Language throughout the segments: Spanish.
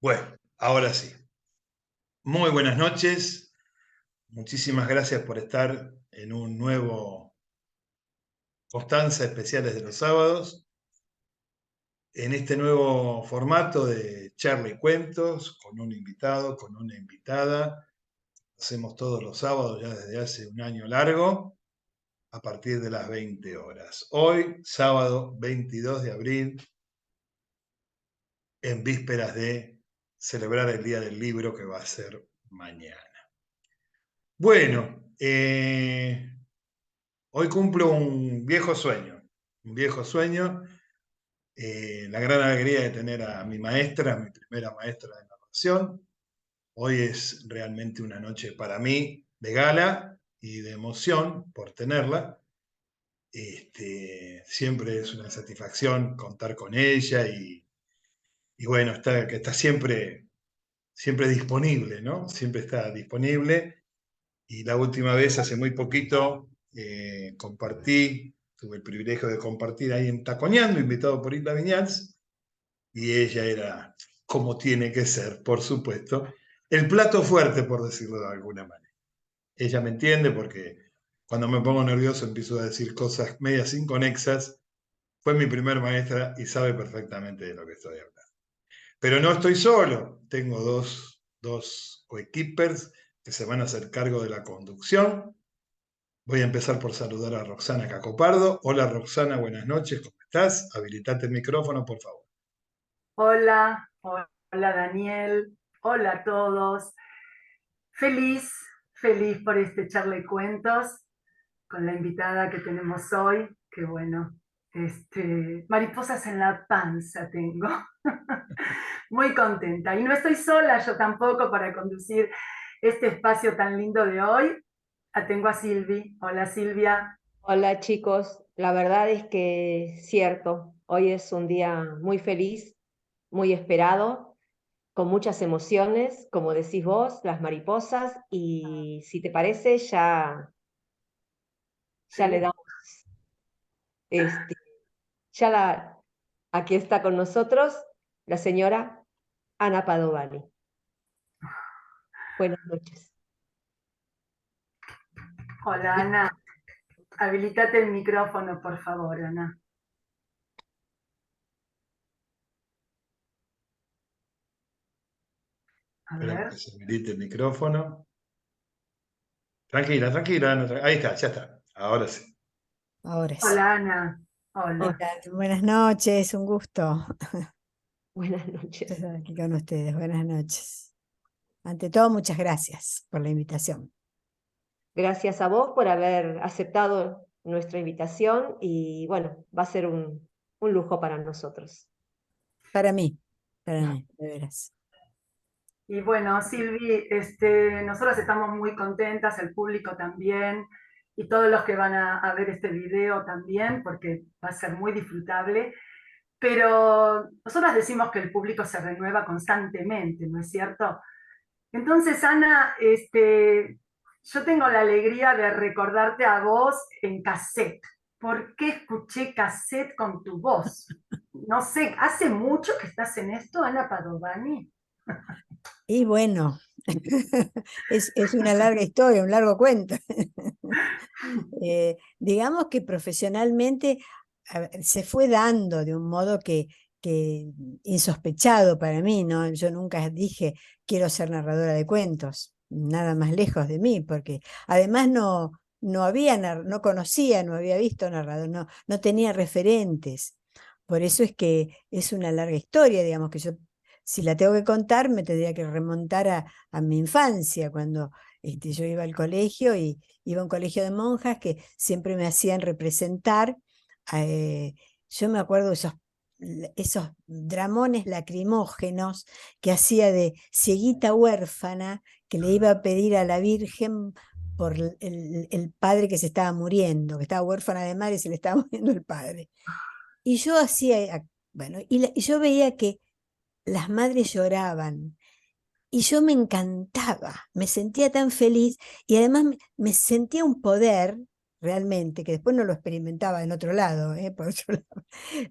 Bueno, ahora sí. Muy buenas noches. Muchísimas gracias por estar en un nuevo Constanza Especiales de los Sábados, en este nuevo formato de charla y cuentos, con un invitado, con una invitada. Hacemos todos los sábados ya desde hace un año largo, a partir de las 20 horas. Hoy, sábado 22 de abril, en vísperas de celebrar el Día del Libro que va a ser mañana. Bueno, hoy cumplo un viejo sueño, la gran alegría de tener a mi maestra, mi primera maestra de narración. Hoy es realmente una noche para mí de gala y de emoción por tenerla. Siempre es una satisfacción contar con ella y bueno, que está siempre disponible, ¿no? Siempre está disponible. Y la última vez, hace muy poquito, tuve el privilegio de compartir ahí en Taconeando, invitado por Isla Viñals, y ella era, como tiene que ser, por supuesto, el plato fuerte, por decirlo de alguna manera. Ella me entiende porque cuando me pongo nervioso empiezo a decir cosas medias inconexas. Fue mi primer maestra y sabe perfectamente de lo que estoy hablando. Pero no estoy solo, tengo dos coequippers que se van a hacer cargo de la conducción. Voy a empezar por saludar a Roxana Cacopardo. Hola Roxana, buenas noches, ¿cómo estás? Habilitate el micrófono, por favor. Hola, hola Daniel, hola a todos. Feliz, feliz por este charla y cuentos con la invitada que tenemos hoy. Qué bueno, mariposas en la panza tengo. Muy contenta. Y no estoy sola yo tampoco para conducir este espacio tan lindo de hoy. Tengo a Silvi. Hola Silvia. Hola chicos, la verdad es que es cierto, hoy es un día muy feliz, muy esperado, con muchas emociones, como decís vos, las mariposas, y si te parece, ya le Sí. damos, este, aquí está con nosotros la señora Ana Padovani. Buenas noches. Hola Ana. Habilitate el micrófono, por favor, Ana. A Esperemos ver. que se habilite el micrófono. Tranquila, tranquila, Ana, ahí está, ya está. Ahora sí. Ahora sí. Hola Ana. ¿Qué Hola. tal? Buenas noches, un gusto Buenas noches. estar aquí con ustedes. Buenas noches. Ante todo, muchas gracias por la invitación. Gracias a vos por haber aceptado nuestra invitación y bueno, va a ser un lujo para nosotros. Para mí, de veras. Y bueno, Silvi, nosotros estamos muy contentas, el público también, y todos los que van a ver este video también, porque va a ser muy disfrutable. Pero nosotros decimos que el público se renueva constantemente, ¿no es cierto? Entonces, Ana, yo tengo la alegría de recordarte a vos en cassette. ¿Por qué escuché cassette con tu voz? No sé, ¿hace mucho que estás en esto, Ana Padovani? Y bueno, es una larga historia, un largo cuento. Digamos que profesionalmente se fue dando de un modo que insospechado para mí, ¿no? Yo nunca dije quiero ser narradora de cuentos, nada más lejos de mí, porque además no conocía, no había visto narrador, no tenía referentes. Por eso es que es una larga historia, digamos, que yo, si la tengo que contar, me tendría que remontar a mi infancia, cuando yo iba al colegio y iba a un colegio de monjas que siempre me hacían representar. eh, yo me acuerdo de esos dramones lacrimógenos que hacía de cieguita huérfana que le iba a pedir a la Virgen por el padre que se estaba muriendo, que estaba huérfana de madre y se le estaba muriendo el padre. Y yo hacía, bueno, y yo veía que las madres lloraban y yo me encantaba, me sentía tan feliz y además me sentía un poder realmente, que después no lo experimentaba en otro lado, por otro lado,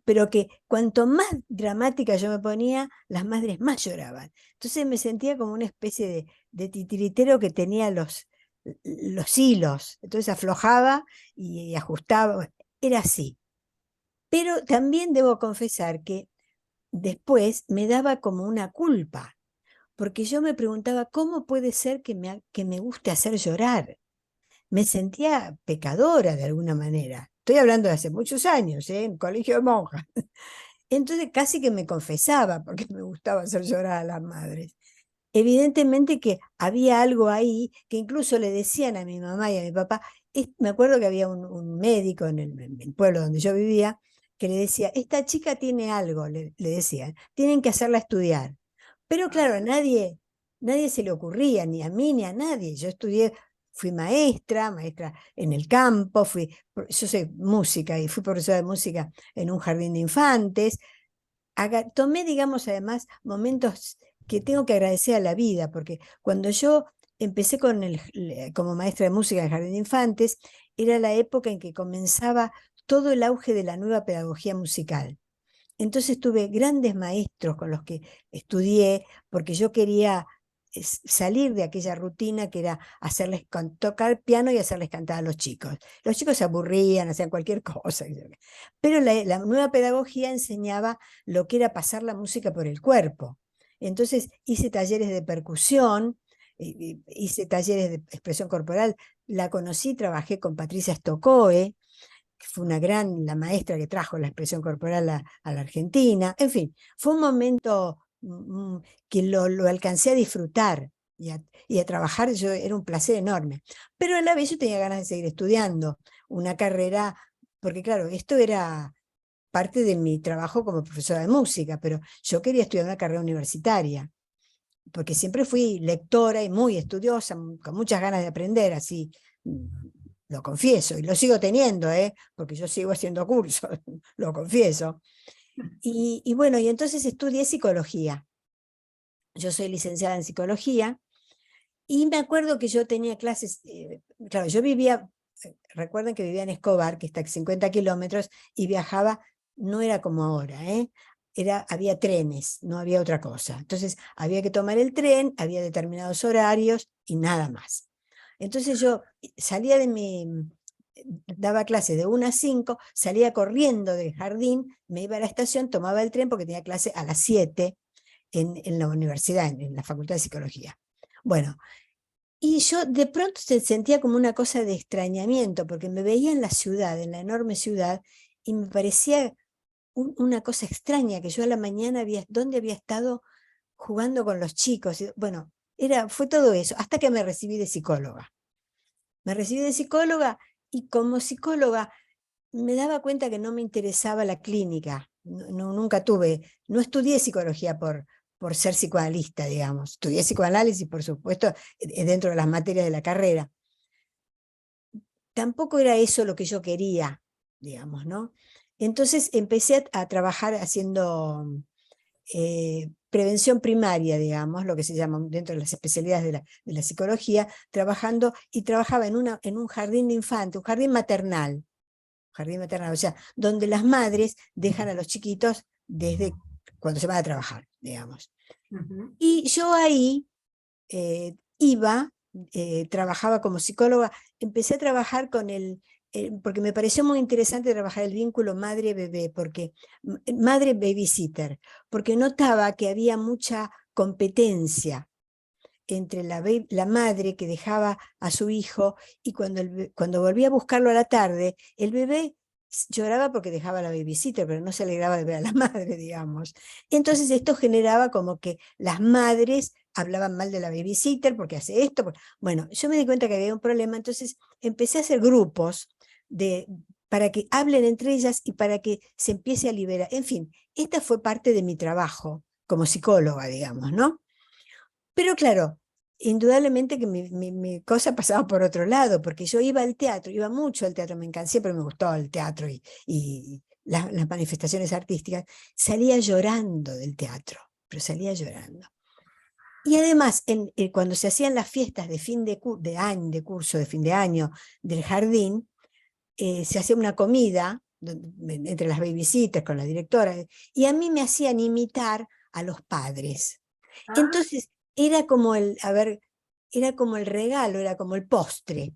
pero que cuanto más dramática yo me ponía, las madres más lloraban. Entonces me sentía como una especie de titiritero que tenía los hilos, entonces aflojaba y ajustaba, bueno, era así. Pero también debo confesar que después me daba como una culpa, porque yo me preguntaba, ¿cómo puede ser que me guste hacer llorar? Me sentía pecadora de alguna manera. Estoy hablando de hace muchos años, en colegio de monjas. Entonces casi que me confesaba porque me gustaba hacer llorar a las madres. Evidentemente que había algo ahí que incluso le decían a mi mamá y a mi papá. Me acuerdo que había un médico en el pueblo donde yo vivía que le decía, esta chica tiene algo, le decían, tienen que hacerla estudiar. Pero claro, nadie se le ocurría, ni a mí ni a nadie. Yo estudié, fui maestra en el campo, yo soy música y fui profesora de música en un jardín de infantes. Tomé, digamos, además, momentos que tengo que agradecer a la vida, porque cuando yo empecé como maestra de música en el jardín de infantes, era la época en que comenzaba todo el auge de la nueva pedagogía musical. Entonces tuve grandes maestros con los que estudié, porque yo quería salir de aquella rutina que era tocar piano y hacerles cantar a los chicos. Los chicos se aburrían, hacían cualquier cosa. Pero la nueva pedagogía enseñaba lo que era pasar la música por el cuerpo. Entonces hice talleres de percusión, hice talleres de expresión corporal. La conocí, trabajé con Patricia Stokoe, que fue la maestra que trajo la expresión corporal a la Argentina. En fin, fue un momento que lo alcancé a disfrutar y a trabajar. Era un placer enorme. Pero a la vez yo tenía ganas de seguir estudiando una carrera, porque claro, esto era parte de mi trabajo como profesora de música, pero yo quería estudiar una carrera universitaria, porque siempre fui lectora y muy estudiosa, con muchas ganas de aprender, así lo confieso, y lo sigo teniendo, porque yo sigo haciendo cursos, lo confieso. Y bueno, y entonces estudié psicología. Yo soy licenciada en psicología, y me acuerdo que yo tenía clases, claro, yo vivía, recuerden que vivía en Escobar, que está a 50 kilómetros, y viajaba, no era como ahora, había trenes, no había otra cosa. Entonces había que tomar el tren, había determinados horarios y nada más. Entonces yo salía daba clase de 1 a 5, salía corriendo del jardín, me iba a la estación, tomaba el tren porque tenía clase a las 7 en la universidad, en la Facultad de Psicología. Bueno, y yo de pronto sentía como una cosa de extrañamiento, porque me veía en la ciudad, en la enorme ciudad, y me parecía una cosa extraña, que yo a la mañana ¿dónde había estado jugando con los chicos? Y, bueno, fue todo eso, hasta que me recibí de psicóloga. Me recibí de psicóloga y como psicóloga me daba cuenta que no me interesaba la clínica. Nunca no estudié psicología por ser psicoanalista, digamos. Estudié psicoanálisis, por supuesto, dentro de las materias de la carrera. Tampoco era eso lo que yo quería, digamos, ¿no? Entonces empecé a trabajar haciendo prevención primaria, digamos, lo que se llama dentro de las especialidades de la psicología, trabajaba en un jardín de infantes, un jardín maternal, o sea, donde las madres dejan a los chiquitos desde cuando se van a trabajar, digamos. Y yo ahí trabajaba como psicóloga, empecé a trabajar porque me pareció muy interesante trabajar el vínculo madre-bebé, madre babysitter, porque notaba que había mucha competencia entre la madre que dejaba a su hijo y cuando volvía a buscarlo a la tarde, el bebé lloraba porque dejaba a la babysitter, pero no se alegraba de ver a la madre, digamos. Entonces esto generaba como que las madres hablaban mal de la babysitter porque hace esto. Bueno, yo me di cuenta que había un problema, entonces empecé a hacer grupos para que hablen entre ellas y para que se empiece a liberar. En fin, esta fue parte de mi trabajo como psicóloga, digamos, ¿no? Pero claro, indudablemente que mi cosa pasaba por otro lado, porque yo iba al teatro, iba mucho al teatro, siempre me gustó el teatro y las manifestaciones artísticas. Salía llorando del teatro, pero salía llorando. Y además, cuando se hacían las fiestas de fin de curso, de fin de año del jardín, se hacía una comida entre las babysitters con la directora, y a mí me hacían imitar a los padres. Ah, Entonces era como era como el regalo, era como el postre.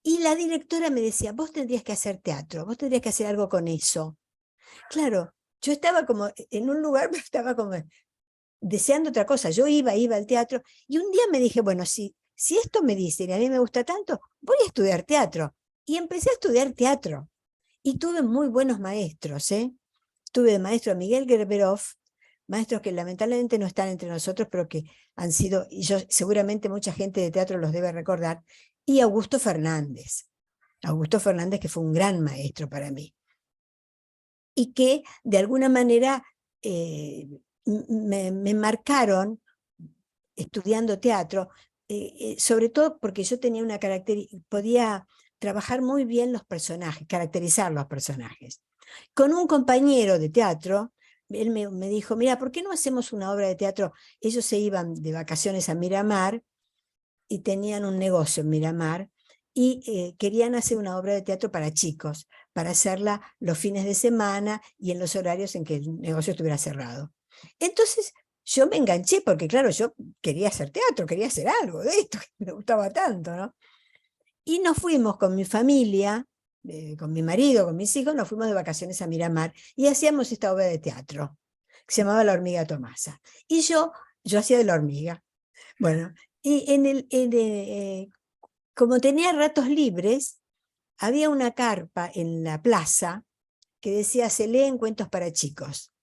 Y la directora me decía, vos tendrías que hacer teatro, vos tendrías que hacer algo con eso. Claro, yo estaba como en un lugar, pero estaba como deseando otra cosa. Yo iba al teatro, y un día me dije, bueno, si esto me dicen y a mí me gusta tanto, voy a estudiar teatro. Y empecé a estudiar teatro. Y tuve muy buenos maestros, ¿eh? Tuve de maestro a Miguel Gerberov, maestros que lamentablemente no están entre nosotros, pero que han sido, y yo seguramente mucha gente de teatro los debe recordar, y Augusto Fernández. Augusto Fernández, que fue un gran maestro para mí. Y que de alguna manera me marcaron estudiando teatro, sobre todo porque yo tenía una característica, podía trabajar muy bien los personajes, caracterizar los personajes. Con un compañero de teatro, él me dijo, mira, ¿por qué no hacemos una obra de teatro? Ellos se iban de vacaciones a Miramar y tenían un negocio en Miramar, y querían hacer una obra de teatro para chicos, para hacerla los fines de semana y en los horarios en que el negocio estuviera cerrado. Entonces yo me enganché porque, claro, yo quería hacer teatro, quería hacer algo de esto, que me gustaba tanto, ¿no? Y nos fuimos con mi familia, con mi marido, con mis hijos, nos fuimos de vacaciones a Miramar y hacíamos esta obra de teatro, que se llamaba La hormiga Tomasa. Y yo hacía de la hormiga. Bueno, y como tenía ratos libres, había una carpa en la plaza que decía, se leen cuentos para chicos.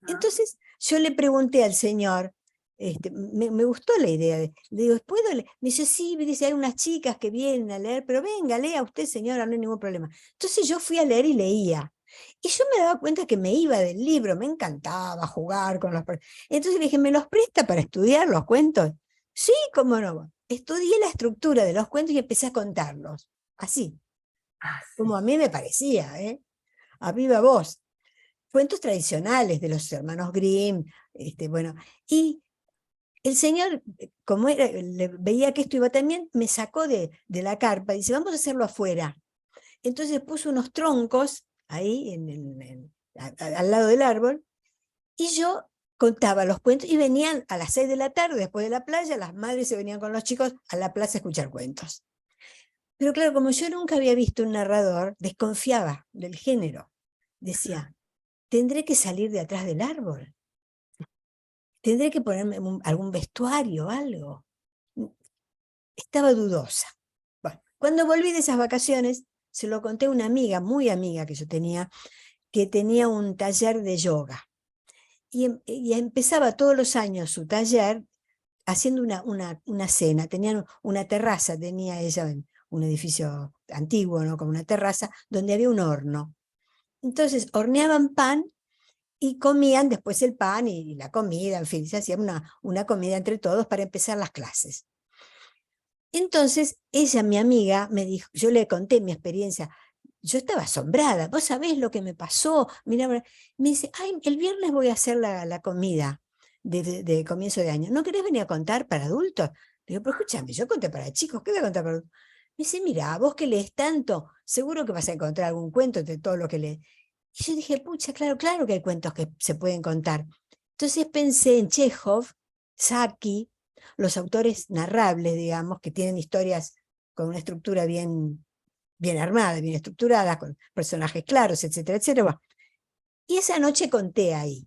Entonces yo le pregunté al señor, me gustó la idea, le digo, ¿puedo leer? Me dice, sí, me dice, hay unas chicas que vienen a leer, pero venga, lea usted, señora, no hay ningún problema. Entonces yo fui a leer y leía. Y yo me daba cuenta que me iba del libro, me encantaba jugar con los... Entonces le dije, ¿me los presta para estudiar los cuentos? Sí, cómo no. Estudié la estructura de los cuentos y empecé a contarlos. Así, como a mí me parecía, ¿eh? A viva voz. Cuentos tradicionales de los hermanos Grimm, bueno, y el señor, como veía que esto iba también, me sacó de la carpa y dice, vamos a hacerlo afuera. Entonces puso unos troncos ahí al lado del árbol, y yo contaba los cuentos, y venían a las 6 de la tarde, después de la playa, las madres se venían con los chicos a la plaza a escuchar cuentos. Pero claro, como yo nunca había visto un narrador, desconfiaba del género. Decía, tendré que salir de atrás del árbol, tendré que ponerme algún vestuario, algo. Estaba dudosa. Bueno, cuando volví de esas vacaciones, se lo conté a una amiga, muy amiga que yo tenía, que tenía un taller de yoga. Y empezaba todos los años su taller haciendo una cena. Tenían una terraza, tenía ella un edificio antiguo, ¿no? Como una terraza, donde había un horno. Entonces horneaban pan y comían después el pan y la comida, en fin, se hacía una comida entre todos para empezar las clases. Entonces ella, mi amiga, me dijo, yo le conté mi experiencia, yo estaba asombrada, vos sabés lo que me pasó, mirá, me dice, ay, el viernes voy a hacer la comida de comienzo de año, ¿no querés venir a contar para adultos? Digo, pero escúchame, yo conté para chicos, ¿qué voy a contar para adultos? Me dice, mira, vos que lees tanto, seguro que vas a encontrar algún cuento de todo lo que lees. Y yo dije, pucha, claro que hay cuentos que se pueden contar. Entonces pensé en Chekhov, Saki, los autores narrables, digamos, que tienen historias con una estructura bien armada, bien estructurada, con personajes claros, etcétera, etcétera. Y esa noche conté ahí.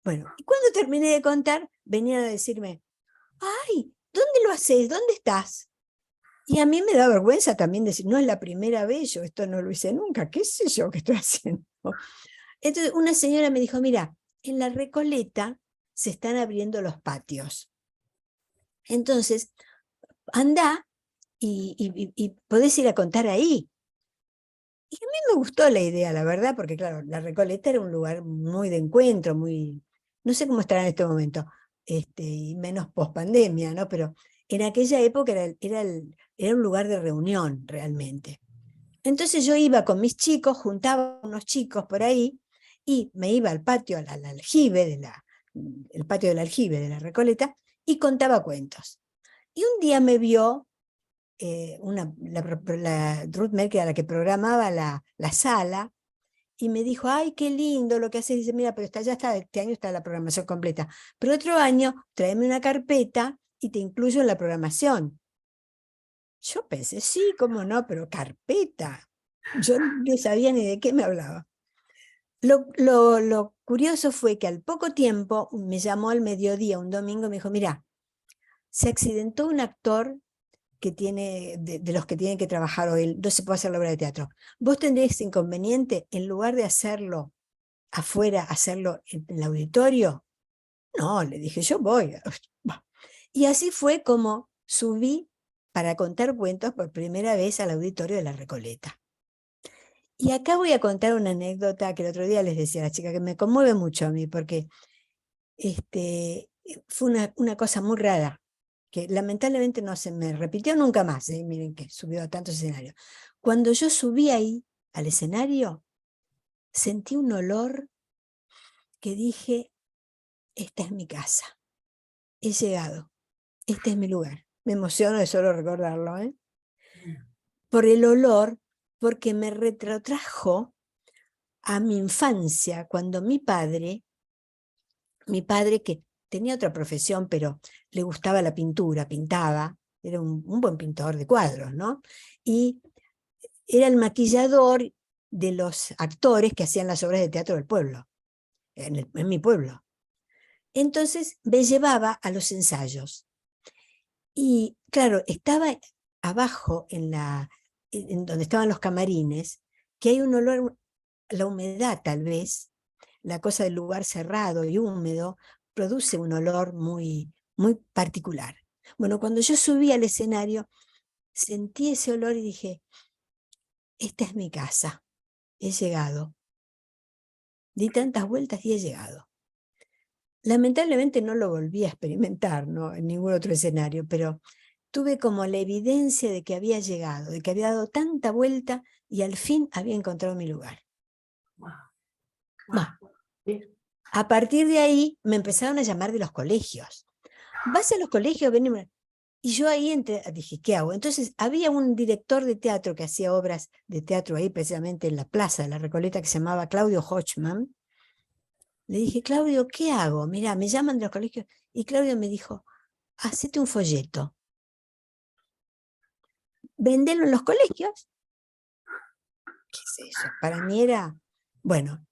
Bueno, y cuando terminé de contar, venían a decirme, ay, ¿dónde lo haces? ¿Dónde estás? Y a mí me da vergüenza también decir, no es la primera vez, yo esto no lo hice nunca, qué sé yo qué estoy haciendo. Entonces una señora me dijo, mira, en la Recoleta se están abriendo los patios. Entonces, anda y podés ir a contar ahí. Y a mí me gustó la idea, la verdad, porque claro, la Recoleta era un lugar muy de encuentro, muy, no sé cómo estará en este momento, y menos post pandemia, ¿no? Pero en aquella época era un lugar de reunión realmente. Entonces yo iba con mis chicos, juntaba unos chicos por ahí, y me iba al patio, al aljibe, el patio del aljibe de la Recoleta, y contaba cuentos. Y un día me vio Ruth Merkel era la que programaba la sala, y me dijo, ay, qué lindo lo que haces. Dice, mira, pero ya está, este año está la programación completa. Pero otro año, tráeme una carpeta y te incluyo en la programación. Yo pensé, sí, cómo no, pero carpeta. Yo no sabía ni de qué me hablaba. Lo curioso fue que al poco tiempo me llamó al mediodía, un domingo, y me dijo, mira, se accidentó un actor que tiene, de los que tienen que trabajar hoy, no se puede hacer la obra de teatro. ¿Vos tendréis inconveniente, en lugar de hacerlo afuera, hacerlo en el auditorio? No, le dije, yo voy. Y así fue como subí para contar cuentos por primera vez al auditorio de La Recoleta. Y acá voy a contar una anécdota que el otro día les decía a la chica, que me conmueve mucho a mí, porque fue una cosa muy rara, que lamentablemente no se me repitió nunca más. Miren que subió a tantos escenarios. Cuando yo subí ahí al escenario, sentí un olor que dije, esta es mi casa, he llegado, este es mi lugar. Me emociono de solo recordarlo, por el olor, porque me retrotrajo a mi infancia, cuando mi padre que tenía otra profesión, pero le gustaba la pintura, pintaba, era un buen pintor de cuadros, ¿no? Y era el maquillador de los actores que hacían las obras de teatro del pueblo, en mi pueblo. Entonces me llevaba a los ensayos. Y claro, estaba abajo en donde estaban los camarines, que hay un olor, la humedad tal vez, la cosa del lugar cerrado y húmedo, produce un olor muy, muy particular. Bueno, cuando yo subí al escenario, sentí ese olor y dije, esta es mi casa, he llegado. Di tantas vueltas y he llegado. Lamentablemente no lo volví a experimentar, ¿no?, en ningún otro escenario, pero tuve como la evidencia de que había llegado, de que había dado tanta vuelta y al fin había encontrado mi lugar. Bueno, a partir de ahí me empezaron a llamar de los colegios. ¿Vas a los colegios? Ven. Y yo ahí dije, ¿qué hago? Entonces había un director de teatro que hacía obras de teatro ahí precisamente en la plaza de La Recoleta, que se llamaba Claudio Hochman. Le dije, Claudio, ¿qué hago? Mirá, me llaman de los colegios. Y Claudio me dijo, hacete un folleto. Vendelo en los colegios. ¿Qué es eso? Para mí era, bueno,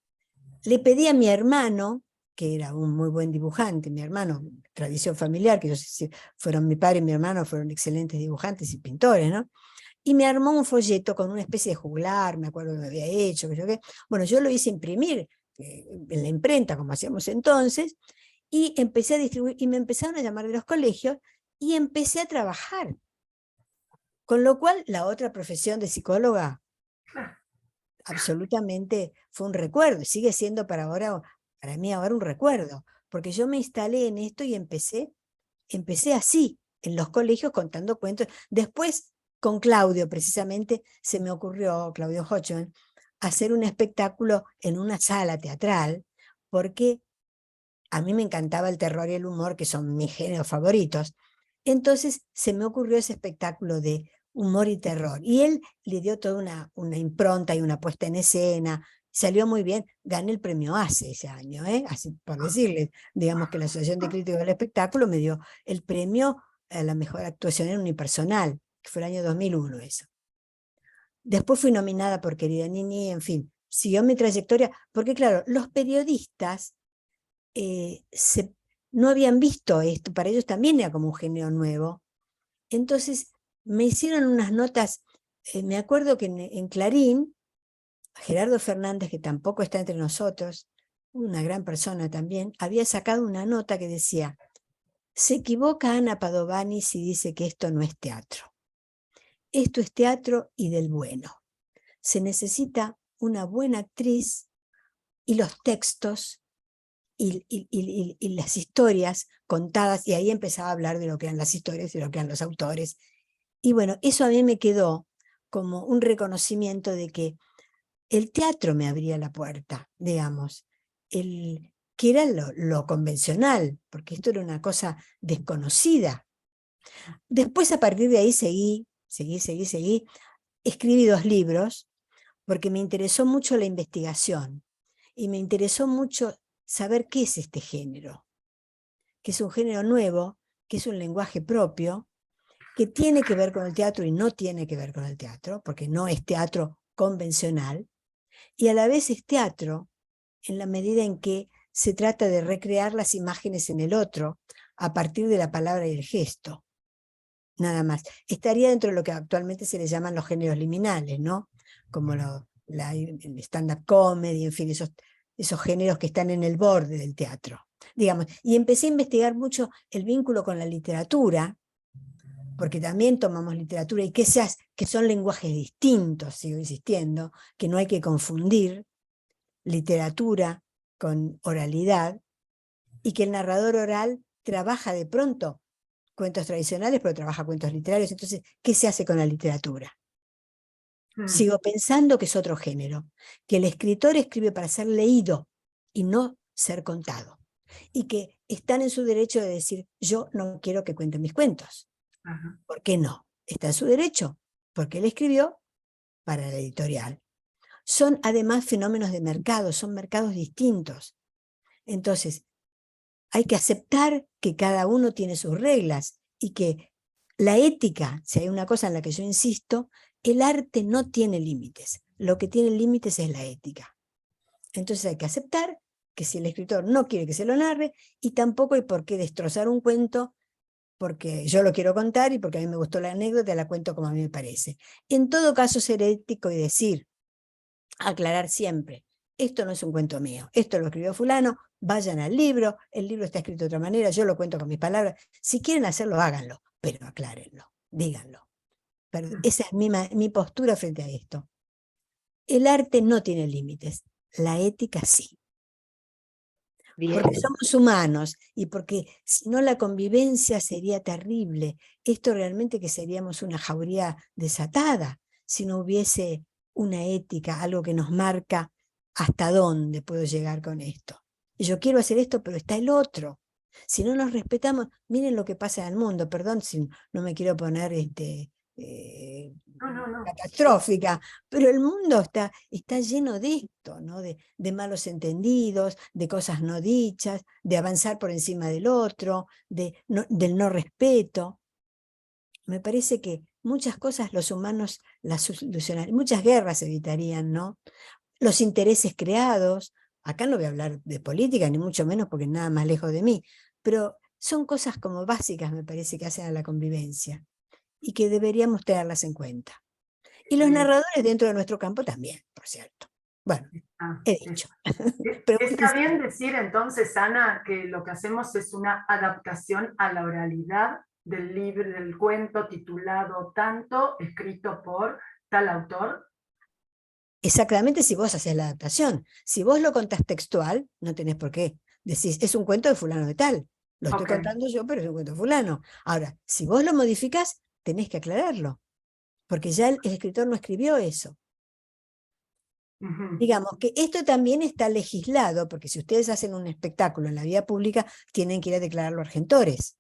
le pedí a mi hermano, que era un muy buen dibujante, mi hermano, tradición familiar, que ellos fueron, mi padre y mi hermano fueron excelentes dibujantes y pintores, ¿no? Y me armó un folleto con una especie de juglar, me acuerdo que me había hecho, que yo qué. Bueno, yo lo hice imprimir en la imprenta, como hacíamos entonces, y empecé a distribuir, y me empezaron a llamar de los colegios, y empecé a trabajar. Con lo cual, la otra profesión de psicóloga absolutamente fue un recuerdo, sigue siendo para mí ahora un recuerdo, porque yo me instalé en esto y empecé así, en los colegios contando cuentos. Después, con Claudio, precisamente, se me ocurrió, Claudio Hochman, hacer un espectáculo en una sala teatral, porque a mí me encantaba el terror y el humor, que son mis géneros favoritos. Entonces se me ocurrió ese espectáculo de humor y terror. Y él le dio toda una impronta y una puesta en escena. Salió muy bien. Gané el premio ACE ese año, así por decirles. Digamos que la Asociación de Críticos del Espectáculo me dio el premio a la mejor actuación en unipersonal, que fue el año 2001 eso. Después fui nominada por Querida Nini, en fin, siguió mi trayectoria, porque claro, los periodistas no habían visto esto, para ellos también era como un género nuevo. Entonces me hicieron unas notas, me acuerdo que en Clarín, Gerardo Fernández, que tampoco está entre nosotros, una gran persona también, había sacado una nota que decía, se equivoca Ana Padovani si dice que esto no es teatro. Esto es teatro y del bueno. Se necesita una buena actriz y los textos y las historias contadas, y ahí empezaba a hablar de lo que eran las historias y de lo que eran los autores. Y bueno, eso a mí me quedó como un reconocimiento de que el teatro me abría la puerta, digamos, que era lo convencional, porque esto era una cosa desconocida. Después, a partir de ahí, seguí seguí. Escribí 2 libros porque me interesó mucho la investigación y me interesó mucho saber qué es este género, que es un género nuevo, que es un lenguaje propio, que tiene que ver con el teatro y no tiene que ver con el teatro, porque no es teatro convencional, y a la vez es teatro en la medida en que se trata de recrear las imágenes en el otro a partir de la palabra y el gesto, nada más. Estaría dentro de lo que actualmente se le llaman los géneros liminales, ¿no? Como el stand-up comedy, en fin, esos géneros que están en el borde del teatro, digamos. Y empecé a investigar mucho el vínculo con la literatura, porque también tomamos literatura y que son lenguajes distintos, sigo insistiendo, que no hay que confundir literatura con oralidad, y que el narrador oral trabaja de pronto cuentos tradicionales, pero trabaja cuentos literarios. Entonces, ¿qué se hace con la literatura? Sigo pensando que es otro género, que el escritor escribe para ser leído y no ser contado, y que están en su derecho de decir, yo no quiero que cuenten mis cuentos. Ajá. ¿Por qué no? Está en su derecho, porque él escribió para la editorial. Son además fenómenos de mercado, son mercados distintos. Entonces, hay que aceptar que cada uno tiene sus reglas y que la ética, si hay una cosa en la que yo insisto, el arte no tiene límites. Lo que tiene límites es la ética. Entonces hay que aceptar que si el escritor no quiere que se lo narre, y tampoco hay por qué destrozar un cuento porque yo lo quiero contar y porque a mí me gustó la anécdota, la cuento como a mí me parece. En todo caso, ser ético y decir, aclarar siempre, esto no es un cuento mío, esto lo escribió fulano, vayan al libro, el libro está escrito de otra manera, yo lo cuento con mis palabras. Si quieren hacerlo, háganlo, pero aclárenlo, díganlo. Pero esa es mi postura frente a esto. El arte no tiene límites, la ética sí. Bien. Porque somos humanos y porque si no la convivencia sería terrible. Esto realmente que seríamos una jauría desatada si no hubiese una ética, algo que nos marca hasta dónde puedo llegar con esto. Y yo quiero hacer esto, pero está el otro. Si no nos respetamos, miren lo que pasa en el mundo, perdón si no me quiero poner No. catastrófica, pero el mundo está lleno de esto, ¿no? De malos entendidos, de cosas no dichas, de avanzar por encima del otro, del no respeto. Me parece que muchas cosas los humanos las solucionarían, muchas guerras se evitarían, ¿no? Los intereses creados, acá no voy a hablar de política, ni mucho menos porque nada más lejos de mí, pero son cosas como básicas, me parece, que hacen a la convivencia y que deberíamos tenerlas en cuenta. Y los narradores dentro de nuestro campo también, por cierto. Bueno, he dicho. ¿Está bien decir entonces, Ana, que lo que hacemos es una adaptación a la oralidad del libro, del cuento titulado tanto, escrito por tal autor? Exactamente, si vos haces la adaptación. Si vos lo contás textual, no tenés por qué. Decís, es un cuento de fulano de tal. Lo estoy contando yo, pero es un cuento de fulano. Ahora, si vos lo modificás, tenés que aclararlo. Porque ya el escritor no escribió eso. Digamos que esto también está legislado, porque si ustedes hacen un espectáculo en la vía pública, tienen que ir a declararlo a Argentores.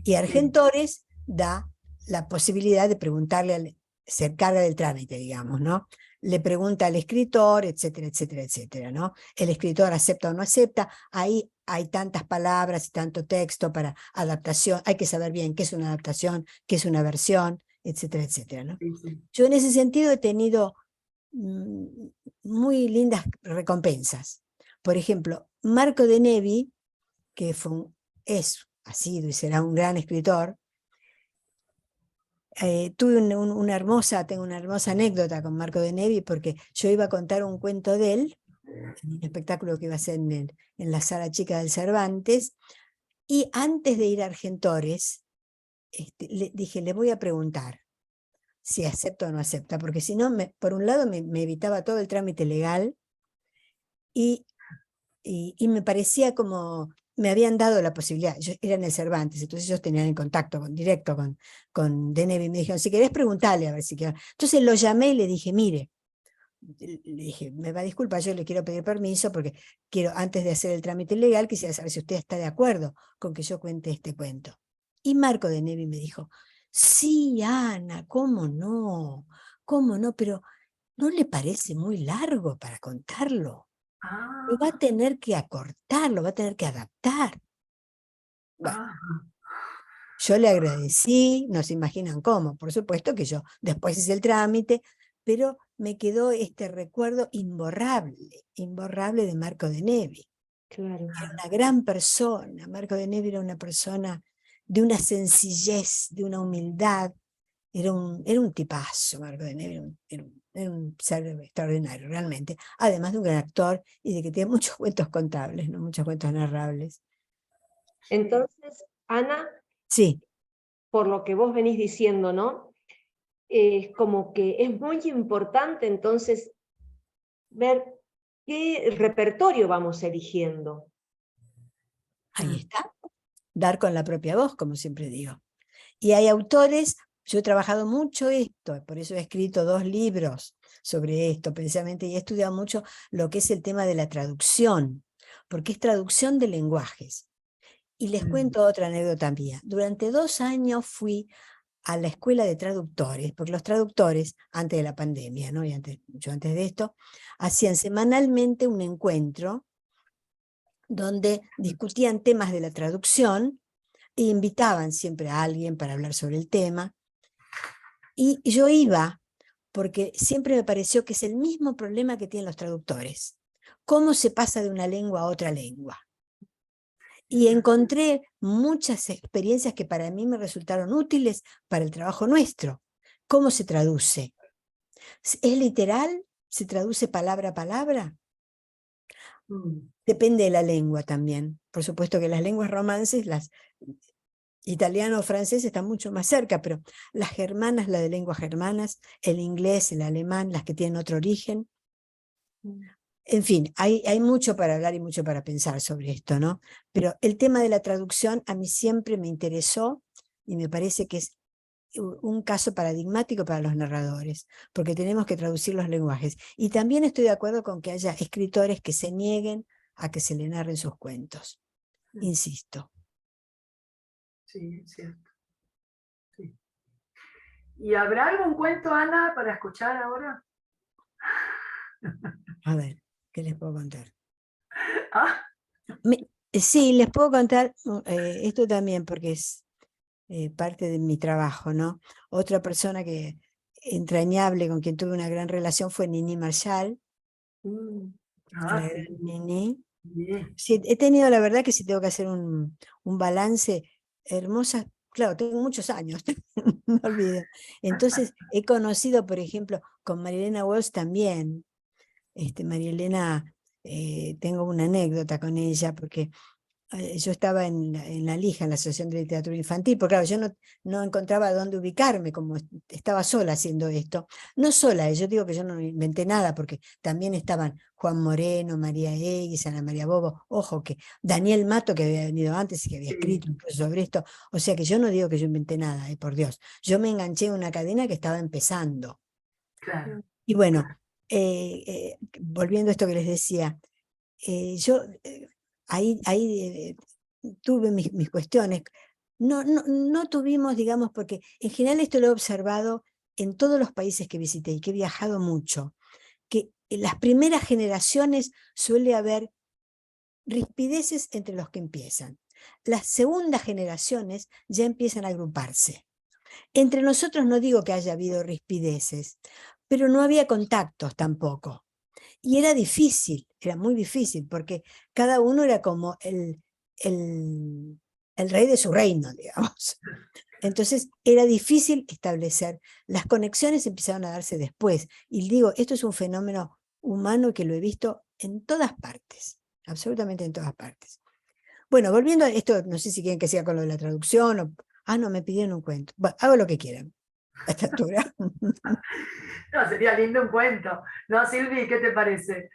Y Argentores da la posibilidad de preguntarle, se encarga del trámite, digamos, ¿no? Le pregunta al escritor, etcétera, etcétera, etcétera, ¿no? El escritor acepta o no acepta, ahí hay tantas palabras y tanto texto para adaptación, hay que saber bien qué es una adaptación, qué es una versión, etcétera, etcétera, ¿no? Yo en ese sentido he tenido muy lindas recompensas. Por ejemplo, Marco de Nevi, que ha sido y será un gran escritor, tengo una hermosa anécdota con Marco de Nevi, porque yo iba a contar un cuento de él, en un espectáculo que iba a ser en la Sala Chica del Cervantes, y antes de ir a Argentores, le dije, le voy a preguntar si acepta o no acepta, porque si no, por un lado me evitaba todo el trámite legal, y me parecía como, me habían dado la posibilidad, yo era en el Cervantes, entonces ellos tenían en contacto directo con De Nevi, y me dijeron, si querés preguntarle a ver si quiero. Entonces lo llamé y le dije, mire, le dije, me va a disculpar, yo le quiero pedir permiso porque quiero, antes de hacer el trámite legal, quisiera saber si usted está de acuerdo con que yo cuente este cuento. Y Marco de Nevi me dijo, Sí, Ana, ¿cómo no? ¿Cómo no? Pero ¿no le parece muy largo para contarlo? Lo va a Ah, tener que acortar, lo va a tener que adaptar. Bueno, ah, yo le agradecí, no se imaginan cómo, por supuesto que yo después hice el trámite, pero me quedó este recuerdo imborrable, imborrable de Marco de Nevi. Claro. Era una gran persona, Marco de Nevi era una persona de una sencillez, de una humildad, era un tipazo, Marco de Nevi, era un ser extraordinario, realmente. Además de un gran actor y de que tiene muchos cuentos contables, ¿no? Muchos cuentos narrables. sí. Entonces, Ana, Sí, por lo que vos venís diciendo, ¿no? Es como que es muy importante entonces ver qué repertorio vamos eligiendo. ahí Mm, está. Dar con la propia voz, como siempre digo. Y hay autores, yo he trabajado mucho esto, por eso he escrito 2 libros sobre esto precisamente, y he estudiado mucho lo que es el tema de la traducción, porque es traducción de lenguajes. Y les mm, cuento otra anécdota mía. Durante 2 años fui a la escuela de traductores, porque los traductores, antes de la pandemia, ¿no? Y mucho antes de esto, hacían semanalmente un encuentro donde discutían temas de la traducción e invitaban siempre a alguien para hablar sobre el tema. Y yo iba porque siempre me pareció que es el mismo problema que tienen los traductores. ¿Cómo se pasa de una lengua a otra lengua? Y encontré muchas experiencias que para mí me resultaron útiles para el trabajo nuestro. ¿Cómo se traduce? ¿Es literal? ¿Se traduce palabra a palabra? mm. Depende de la lengua también. Por supuesto que las lenguas romances, las italiano o francés están mucho más cerca, pero las germanas, la de lenguas germanas, el inglés, el alemán, las que tienen otro origen. En fin, hay mucho para hablar y mucho para pensar sobre esto, ¿no? Pero el tema de la traducción a mí siempre me interesó y me parece que es un caso paradigmático para los narradores, porque tenemos que traducir los lenguajes. Y también estoy de acuerdo con que haya escritores que se nieguen a que se le narren sus cuentos. Insisto. Sí, es cierto. Sí. ¿Y habrá algún cuento, Ana, para escuchar ahora? A ver, ¿qué les puedo contar? Ah, Sí, les puedo contar esto también porque es parte de mi trabajo, ¿no? Otra persona que entrañable con quien tuve una gran relación fue Nini Marshall, Mm. la ah, gran sí, Nini. sí, Sí, he tenido, la verdad que si tengo que hacer un balance, hermosas, claro, tengo muchos años, no olvido. Entonces, he conocido, por ejemplo, con Marilena Walsh también. Marilena, tengo una anécdota con ella, porque yo estaba en la Lija, en la Asociación de Literatura Infantil, porque claro, yo no encontraba dónde ubicarme, como estaba sola haciendo esto. No sola, yo digo que yo no inventé nada, porque también estaban Juan Moreno, María Eguis, Ana María Bobo, ojo que Daniel Mato, que había venido antes y que había sí, escrito incluso sobre esto, o sea que yo no digo que yo inventé nada, por Dios. Yo me enganché en una cadena que estaba empezando. claro. Y bueno, volviendo a esto que les decía, yo ahí tuve mis cuestiones. No tuvimos, digamos, porque en general esto lo he observado en todos los países que visité y que he viajado mucho, que en las primeras generaciones suele haber rispideces entre los que empiezan. Las segundas generaciones ya empiezan a agruparse. Entre nosotros no digo que haya habido rispideces, pero no había contactos tampoco. Y era difícil, era muy difícil, porque cada uno era como el rey de su reino, digamos. Entonces era difícil establecer. Las conexiones empezaron a darse después. Y digo, esto es un fenómeno humano que lo he visto en todas partes, absolutamente en todas partes. Bueno, volviendo a esto, no sé si quieren que siga con lo de la traducción o... Ah, no, me pidieron un cuento. Bueno, hago lo que quieran a esta altura. No, sería lindo un cuento. No, Silvi, ¿qué te parece?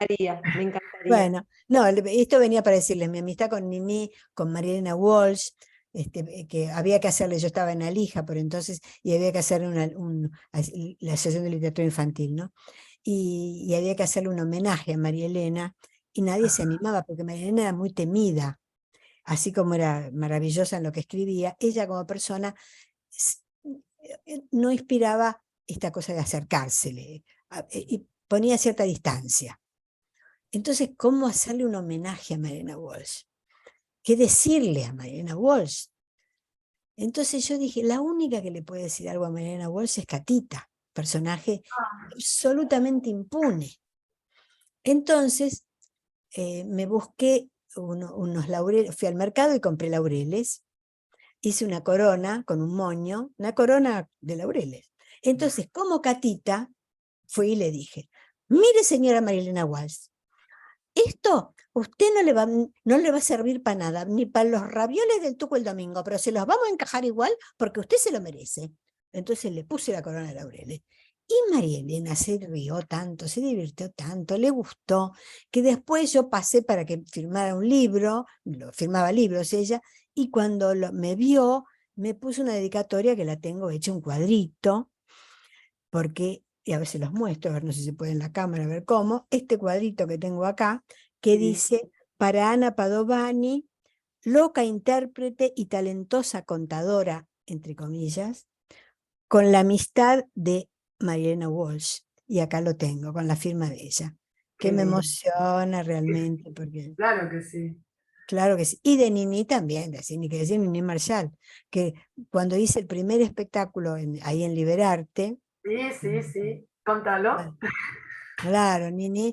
Me encantaría. Bueno, no, esto venía para decirles, mi amistad con Nini, con Marilena Walsh, que había que hacerle, yo estaba en Alija por entonces, y había que hacerle la Asociación de Literatura Infantil, ¿no? Y había que hacerle un homenaje a María Elena, y nadie se animaba, porque María Elena era muy temida, así como era maravillosa en lo que escribía, ella como persona no inspiraba esta cosa de acercársele, y ponía cierta distancia. Entonces, ¿cómo hacerle un homenaje a Mariana Walsh? ¿Qué decirle a Mariana Walsh? Entonces yo dije, la única que le puede decir algo a Mariana Walsh es Catita, personaje absolutamente impune. Entonces me busqué unos laureles, fui al mercado y compré laureles, hice una corona con un moño, una corona de laureles. Entonces, como Catita, fui y le dije, mire señora Marilena Walsh, esto usted no le va a servir para nada, ni para los ravioles del Tuco el domingo, pero se los vamos a encajar igual porque usted se lo merece. Entonces le puse la corona de laureles. Y María Elena se rió tanto, se divirtió tanto, le gustó, que después yo pasé para que firmara un libro, firmaba libros ella, y cuando me vio, me puso una dedicatoria que la tengo hecha un cuadrito, porque, y a veces los muestro, a ver, no sé si se puede en la cámara ver cómo, este cuadrito que tengo acá, que dice, para Ana Padovani, loca intérprete y talentosa contadora, entre comillas, con la amistad de Mariana Walsh, y acá lo tengo, con la firma de ella, que me emociona realmente, porque... Claro que sí. Claro que sí. Y de Nini también, ni que decir Nini Marshall, que cuando hice el primer espectáculo ahí en Liberarte. Sí, contalo. Claro, Nini,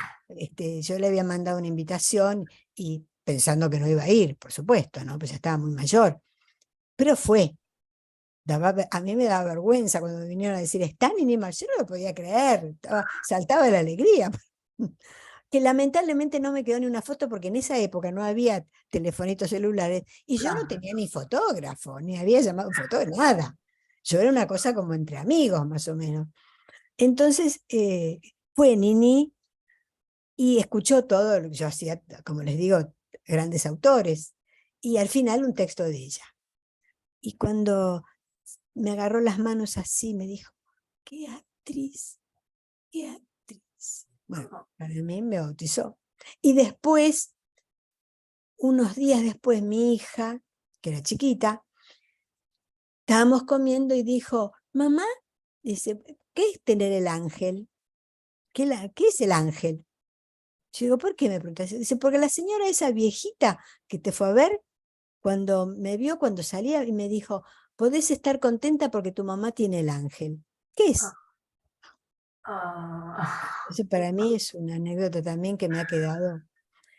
yo le había mandado una invitación y pensando que no iba a ir, por supuesto, ¿no? Pues ya estaba muy mayor. Pero fue. A mí me daba vergüenza cuando me vinieron a decir, ¿está Nini Marshall? Yo no lo podía creer, saltaba de la alegría. Que lamentablemente no me quedó ni una foto porque en esa época no había telefonitos celulares y yo no tenía ni fotógrafo, ni había llamado fotógrafo, nada. Yo era una cosa como entre amigos, más o menos. Entonces fue Nini y escuchó todo lo que yo hacía, como les digo, grandes autores, y al final un texto de ella. Y cuando me agarró las manos así, me dijo, qué actriz, qué actriz. Bueno, para mí me bautizó. Y después, unos días después, mi hija, que era chiquita, estábamos comiendo y dijo, mamá, dice, ¿qué es tener el ángel? ¿Qué es el ángel? Yo digo, ¿por qué me preguntas? Dice, porque la señora esa viejita que te fue a ver, cuando me vio cuando salía y me dijo, podés estar contenta porque tu mamá tiene el ángel. ¿Qué es? Eso para mí es una anécdota también que me ha quedado,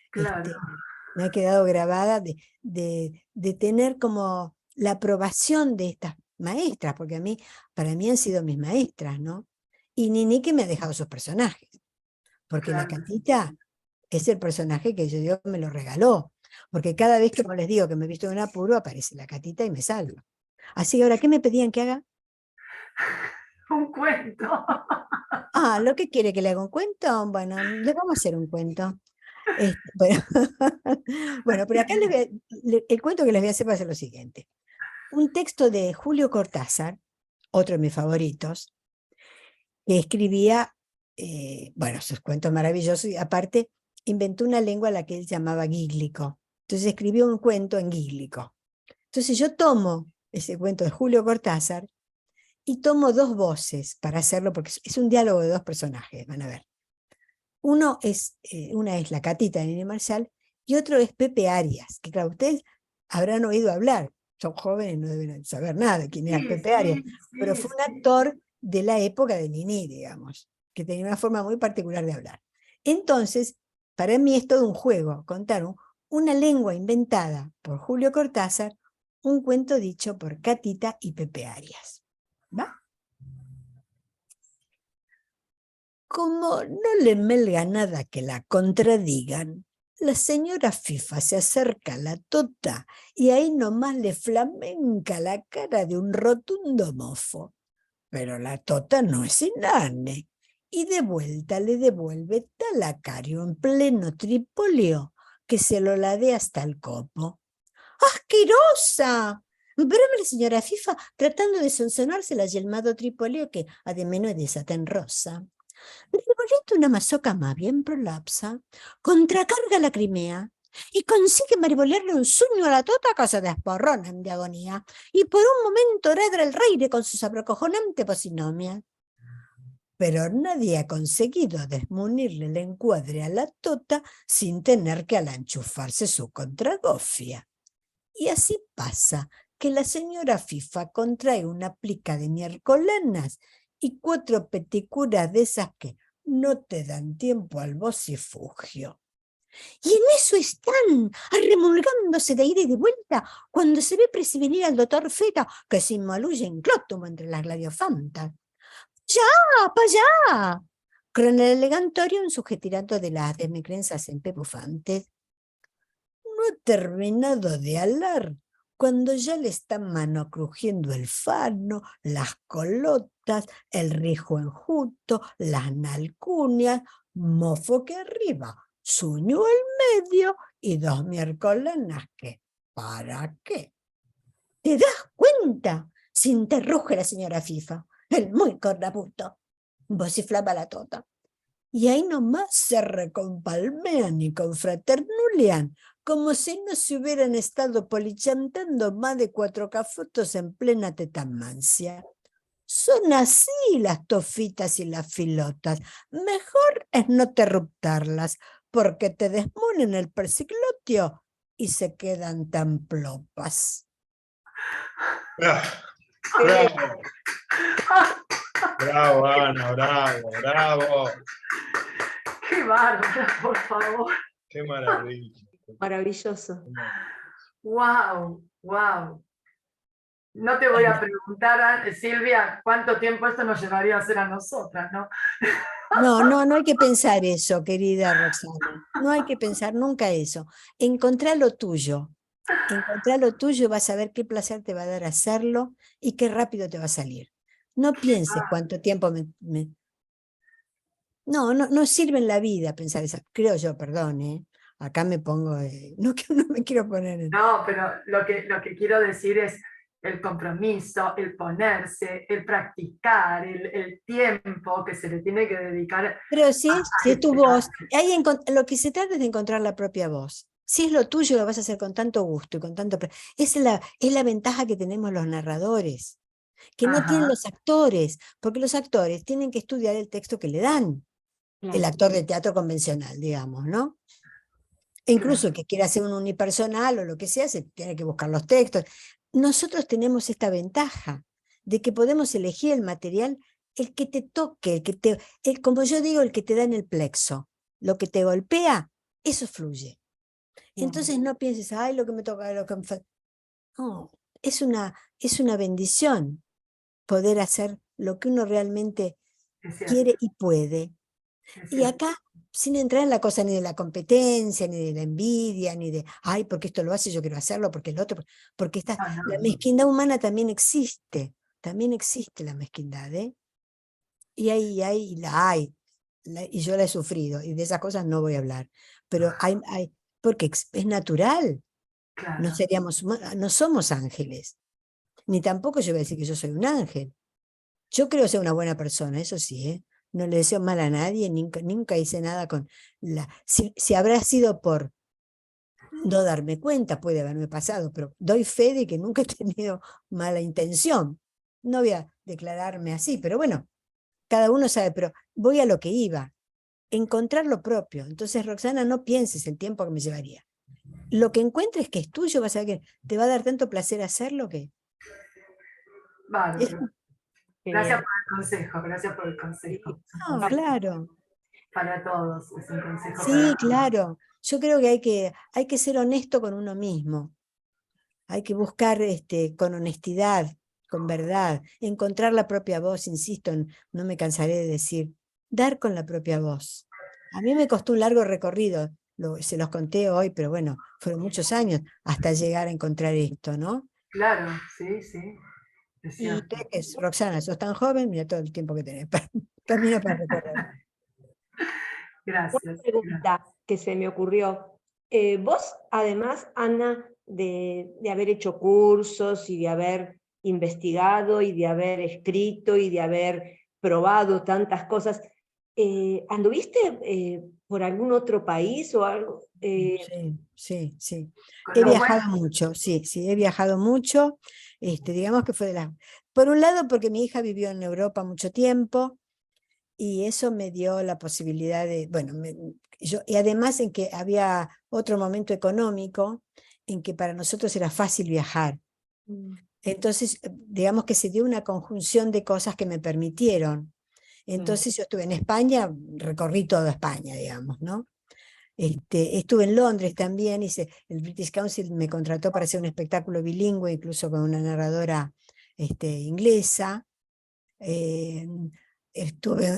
Claro. me ha quedado grabada de tener como la aprobación de estas maestras, porque para mí han sido mis maestras, ¿no? Y Nini que me ha dejado sus personajes, porque Claro. la Catita es el personaje que Dios me lo regaló, porque cada vez que les digo que me he visto en un apuro, aparece la Catita y me salva. Así que ahora, ¿qué me pedían que haga? Un cuento. Ah, ¿lo que quiere que le haga un cuento? Bueno, le vamos a hacer un cuento. Bueno, pero acá el cuento que les voy a hacer va a ser lo siguiente. Un texto de Julio Cortázar, otro de mis favoritos, que escribía, bueno, sus cuentos maravillosos, y aparte inventó una lengua a la que él llamaba gíglico. Entonces escribió un cuento en gíglico. Entonces yo tomo ese cuento de Julio Cortázar y tomo dos voces para hacerlo, porque es un diálogo de dos personajes, van a ver. Una es la Catita de Nini Marshall y otro es Pepe Arias, que claro, ustedes habrán oído hablar, son jóvenes, no deben saber nada de quién era Pepe Arias, pero fue un actor de la época de Nini, digamos, que tenía una forma muy particular de hablar. Entonces, para mí es todo un juego, contar una lengua inventada por Julio Cortázar, un cuento dicho por Catita y Pepe Arias. ¿Va? Como no le melga nada que la contradigan, la señora Fifa se acerca a la Tota y ahí nomás le flamenca la cara de un rotundo mofo. Pero la Tota no es inane y de vuelta le devuelve talacario en pleno tripolio que se lo ladea hasta el copo. ¡Asquerosa! Broma la señora Fifa tratando de sonsonarse la yelmado tripoleo que además es de satén rosa. Revolete una mazoca más bien prolapsa, contracarga la Crimea, y consigue maribolearle un sueño a la tota que se desporrona de agonía, y por un momento redra el reire con sus aprocojonante posinomia. Pero nadie ha conseguido desmunirle el encuadre a la tota sin tener que alanchufarse su contragofia. Y así pasa que la señora Fifa contrae una plica de miércolanas y 4 peticuras de esas que no te dan tiempo al vocifugio. Y en eso están, arremolgándose de ida y de vuelta, cuando se ve presivenir al doctor Feta, que se inmaluye en clótomo entre las gladiofantas. ¡Ya, pa' allá! Con el elegantorio en sujetirato de las desmecrenzas empebufantes. No ha terminado de alar, cuando ya le está mano crujiendo el fano, las colotas, el rijo enjuto, las nalcunias, mofo que arriba, suño al medio y 2 miércolanas que, ¿para qué? ¿Te das cuenta? Se interruge la señora Fifa, el muy cornaputo, vociflaba la tota. Y ahí nomás se recompalmean y confraternulean, como si no se hubieran estado polichantando más de 4 cafotos en plena tetamancia. Son así las tofitas y las filotas. Mejor es no terruptarlas, porque te desmonen el persiclotio y se quedan tan plopas. Bravo. Bravo, Ana, bravo, bravo. Qué bárbara, por favor. Qué maravilla. Maravilloso. Wow, wow. No te voy a preguntar, Silvia, cuánto tiempo esto nos llevaría a hacer a nosotras, ¿no? No hay que pensar eso, querida Roxana. No hay que pensar nunca eso. Encontrá lo tuyo. Encontrá lo tuyo y vas a ver qué placer te va a dar hacerlo y qué rápido te va a salir. No pienses cuánto tiempo No sirve en la vida pensar eso. Creo yo, perdón, ¿eh? Acá me pongo... no me quiero poner en... No, pero lo que quiero decir es el compromiso, el ponerse, el practicar, el tiempo que se le tiene que dedicar. Pero si es tu voz, lo que se trata es de encontrar la propia voz. Si es lo tuyo, lo vas a hacer con tanto gusto y con tanto... Es la ventaja que tenemos los narradores, que no tienen los actores, porque los actores tienen que estudiar el texto que le dan. Claro. El actor de teatro convencional, digamos, ¿no? E incluso el que quiera hacer un unipersonal o lo que sea, se tiene que buscar los textos. Nosotros tenemos esta ventaja de que podemos elegir el material, el que te toque, como yo digo, el que te da en el plexo. Lo que te golpea, eso fluye. Entonces no pienses, ay, lo que me toca, lo que me falta. No, es una bendición poder hacer lo que uno realmente quiere y puede. Y acá, sin entrar en la cosa ni de la competencia, ni de la envidia, ni de, ay, porque esto lo hace, yo quiero hacerlo, porque el otro, porque la mezquindad humana también existe la mezquindad, ¿eh? Y la hay, y yo la he sufrido, y de esas cosas no voy a hablar, pero porque es natural, Claro. no somos ángeles, ni tampoco yo voy a decir que yo soy un ángel. Yo creo ser una buena persona, eso sí, ¿eh? No le deseo mal a nadie, nunca hice nada con si habrá sido por no darme cuenta, puede haberme pasado, pero doy fe de que nunca he tenido mala intención. No voy a declararme así, pero bueno, cada uno sabe, pero voy a lo que iba, encontrar lo propio. Entonces, Roxana, no pienses el tiempo que me llevaría. Lo que encuentres que es tuyo, vas a ver que te va a dar tanto placer hacerlo que... Bárbaro. Gracias por el consejo. No, claro. Para todos, es un consejo. Sí, claro. Yo creo que hay que ser honesto con uno mismo. Hay que buscar con honestidad, con verdad, encontrar la propia voz, insisto, no me cansaré de decir, dar con la propia voz. A mí me costó un largo recorrido, se los conté hoy, pero bueno, fueron muchos años hasta llegar a encontrar esto, ¿no? Claro, sí, sí. Y Roxana, sos tan joven, mira todo el tiempo que tenés, camino para recorrer. Gracias. Una pregunta que se me ocurrió. Vos, además, Ana, de haber hecho cursos y de haber investigado y de haber escrito y de haber probado tantas cosas, ¿anduviste por algún otro país o algo? Sí. Con He los viajado mucho, sí, he viajado mucho. Digamos que fue de las... Por un lado, porque mi hija vivió en Europa mucho tiempo, y eso me dio la posibilidad de, bueno, y además en que había otro momento económico en que para nosotros era fácil viajar. Entonces, digamos que se dio una conjunción de cosas que me permitieron. Entonces yo estuve en España, recorrí toda España, digamos, ¿no? Estuve en Londres también, el British Council me contrató para hacer un espectáculo bilingüe, incluso con una narradora inglesa. Estuve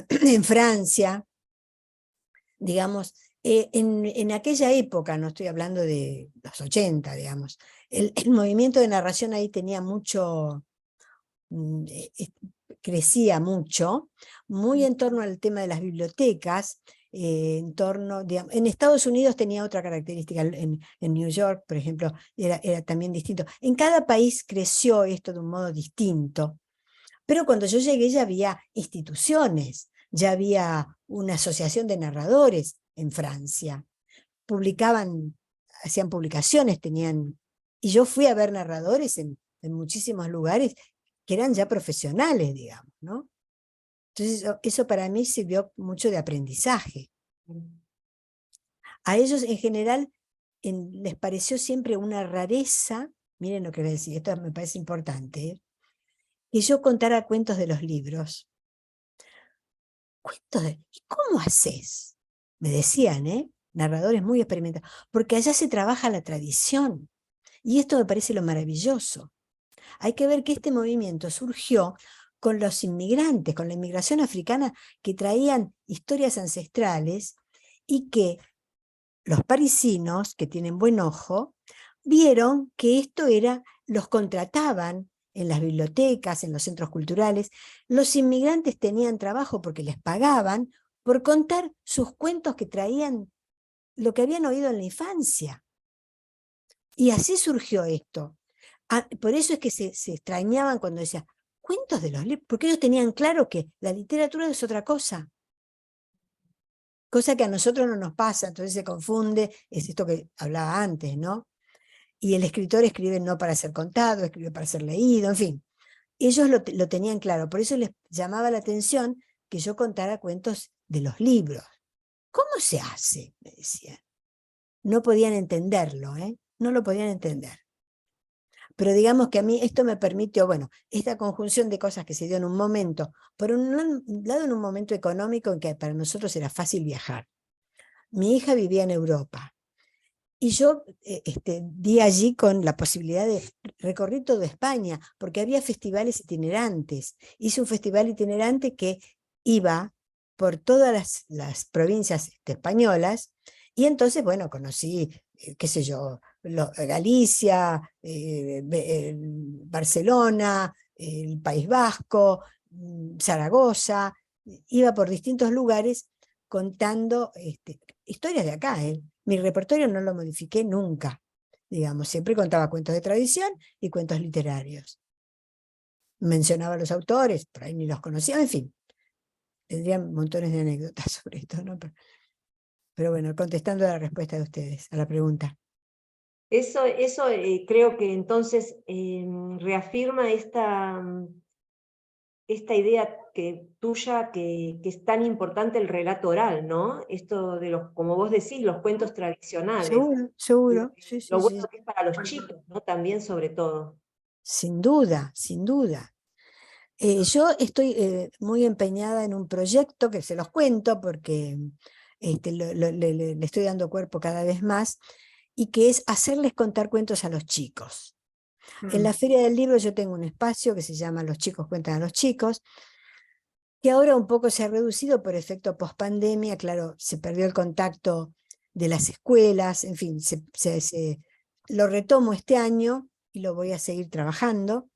en Francia, digamos, en aquella época, no estoy hablando de los 80, digamos, el movimiento de narración ahí tenía mucho, crecía mucho, muy en torno al tema de las bibliotecas, digamos, en Estados Unidos tenía otra característica, en New York, por ejemplo, era también distinto. En cada país creció esto de un modo distinto, pero cuando yo llegué ya había instituciones, ya había una asociación de narradores en Francia, hacían publicaciones, y yo fui a ver narradores en muchísimos lugares que eran ya profesionales, digamos, ¿no? Entonces eso para mí sirvió mucho de aprendizaje. A ellos en general les pareció siempre una rareza, miren lo que voy a decir, esto me parece importante, que yo contara cuentos de los libros. ¿Y cómo haces? Me decían, narradores muy experimentados, porque allá se trabaja la tradición, y esto me parece lo maravilloso. Hay que ver que este movimiento surgió con los inmigrantes, con la inmigración africana, que traían historias ancestrales, y que los parisinos, que tienen buen ojo, vieron que los contrataban en las bibliotecas, en los centros culturales. Los inmigrantes tenían trabajo porque les pagaban por contar sus cuentos que traían, lo que habían oído en la infancia. Y así surgió esto. Por eso es que se extrañaban cuando decían, cuentos de los libros, porque ellos tenían claro que la literatura es otra cosa que a nosotros no nos pasa, entonces se confunde, es esto que hablaba antes, ¿no? Y el escritor escribe no para ser contado, escribe para ser leído, en fin. Ellos lo tenían claro, por eso les llamaba la atención que yo contara cuentos de los libros. ¿Cómo se hace?, me decían. No podían entenderlo, no lo podían entender. Pero digamos que a mí esto me permitió, bueno, esta conjunción de cosas que se dio en un momento, por un lado en un momento económico en que para nosotros era fácil viajar. Mi hija vivía en Europa, y yo di allí con la posibilidad de recorrer toda España, porque había festivales itinerantes. Hice un festival itinerante que iba por todas las provincias españolas, y entonces, bueno, conocí, qué sé yo, Galicia, Barcelona, el País Vasco, Zaragoza. Iba por distintos lugares contando historias de acá. Mi repertorio no lo modifiqué nunca, digamos, siempre contaba cuentos de tradición y cuentos literarios. Mencionaba a los autores, por ahí ni los conocía, en fin, tendría montones de anécdotas sobre esto, ¿no? Pero bueno, contestando a la respuesta de ustedes, a la pregunta. Eso creo que entonces reafirma esta idea tuya que es tan importante el relato oral, ¿no? Esto de como vos decís, los cuentos tradicionales. Seguro, sí. Lo bueno que es para los chicos, ¿no? También, sobre todo. Sin duda, sin duda. Yo estoy muy empeñada en un proyecto que se los cuento porque le estoy dando cuerpo cada vez más, y que es hacerles contar cuentos a los chicos. En la Feria del Libro yo tengo un espacio que se llama Los chicos cuentan a los chicos, que ahora un poco se ha reducido por efecto post-pandemia. Claro, se perdió el contacto de las escuelas, en fin, lo retomo este año y lo voy a seguir trabajando,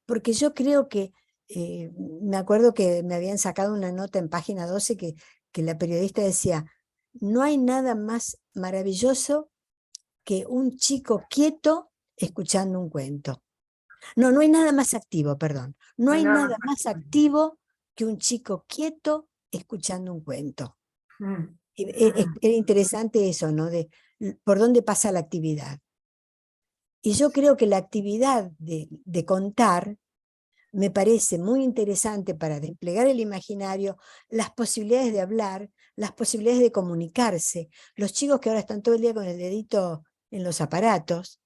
porque yo creo que, me acuerdo que me habían sacado una nota en página 12 que la periodista decía, no hay nada más maravilloso que un chico quieto escuchando un cuento. No hay nada más activo, perdón. No hay nada más activo que un chico quieto escuchando un cuento. Era interesante eso, ¿no? De por dónde pasa la actividad. Y yo creo que la actividad de contar me parece muy interesante para desplegar el imaginario, las posibilidades de hablar, las posibilidades de comunicarse. Los chicos que ahora están todo el día con el dedito en los aparatos,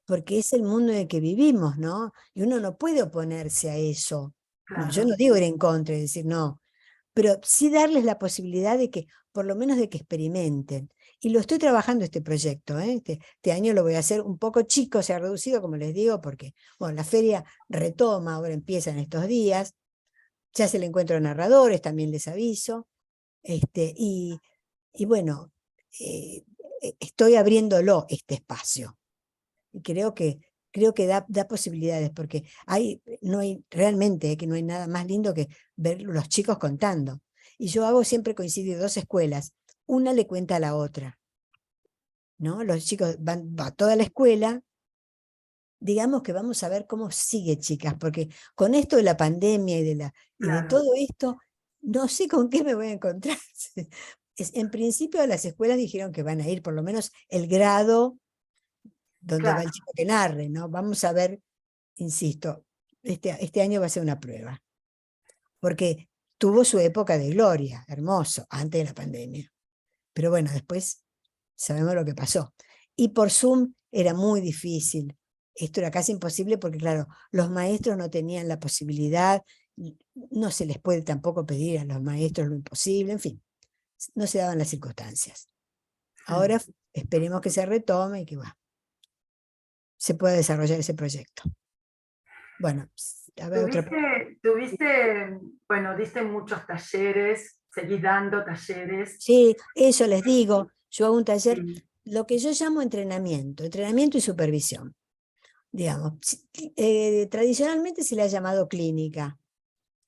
porque es el mundo en el que vivimos, ¿no? Y uno no puede oponerse a eso. No, yo Claro, no digo ir en contra y decir no, pero sí darles la posibilidad de que, por lo menos de que experimenten. Y lo estoy trabajando este proyecto, ¿eh? Este año lo voy a hacer un poco chico, se ha reducido, como les digo, porque, bueno, la feria retoma, ahora empieza en estos días, ya se le encuentro narradores, también les aviso, y bueno, estoy abriéndolo este espacio. Y creo que da posibilidades, porque no hay realmente que no hay nada más lindo que ver los chicos contando. Y yo hago siempre coincidir dos escuelas. Una le cuenta a la otra, ¿no? Los chicos va toda la escuela, digamos que vamos a ver cómo sigue, chicas, porque con esto de la pandemia y de claro, todo esto, no sé con qué me voy a encontrar. En principio las escuelas dijeron que van a ir por lo menos el grado donde va claro. el chico que narre, ¿no? Vamos a ver, insisto, este año va a ser una prueba, porque tuvo su época de gloria, hermoso, antes de la pandemia. Pero bueno, después sabemos lo que pasó. Y por Zoom era muy difícil. Esto era casi imposible porque, claro, los maestros no tenían la posibilidad, no se les puede tampoco pedir a los maestros lo imposible, en fin, no se daban las circunstancias. Ahora esperemos que se retome y que se pueda desarrollar ese proyecto. Bueno, a ver, otra pregunta. Bueno, diste muchos talleres, seguís dando talleres. Sí, eso les digo. Yo hago un taller, Sí. lo que yo llamo entrenamiento y supervisión. Digamos, tradicionalmente se le ha llamado clínica.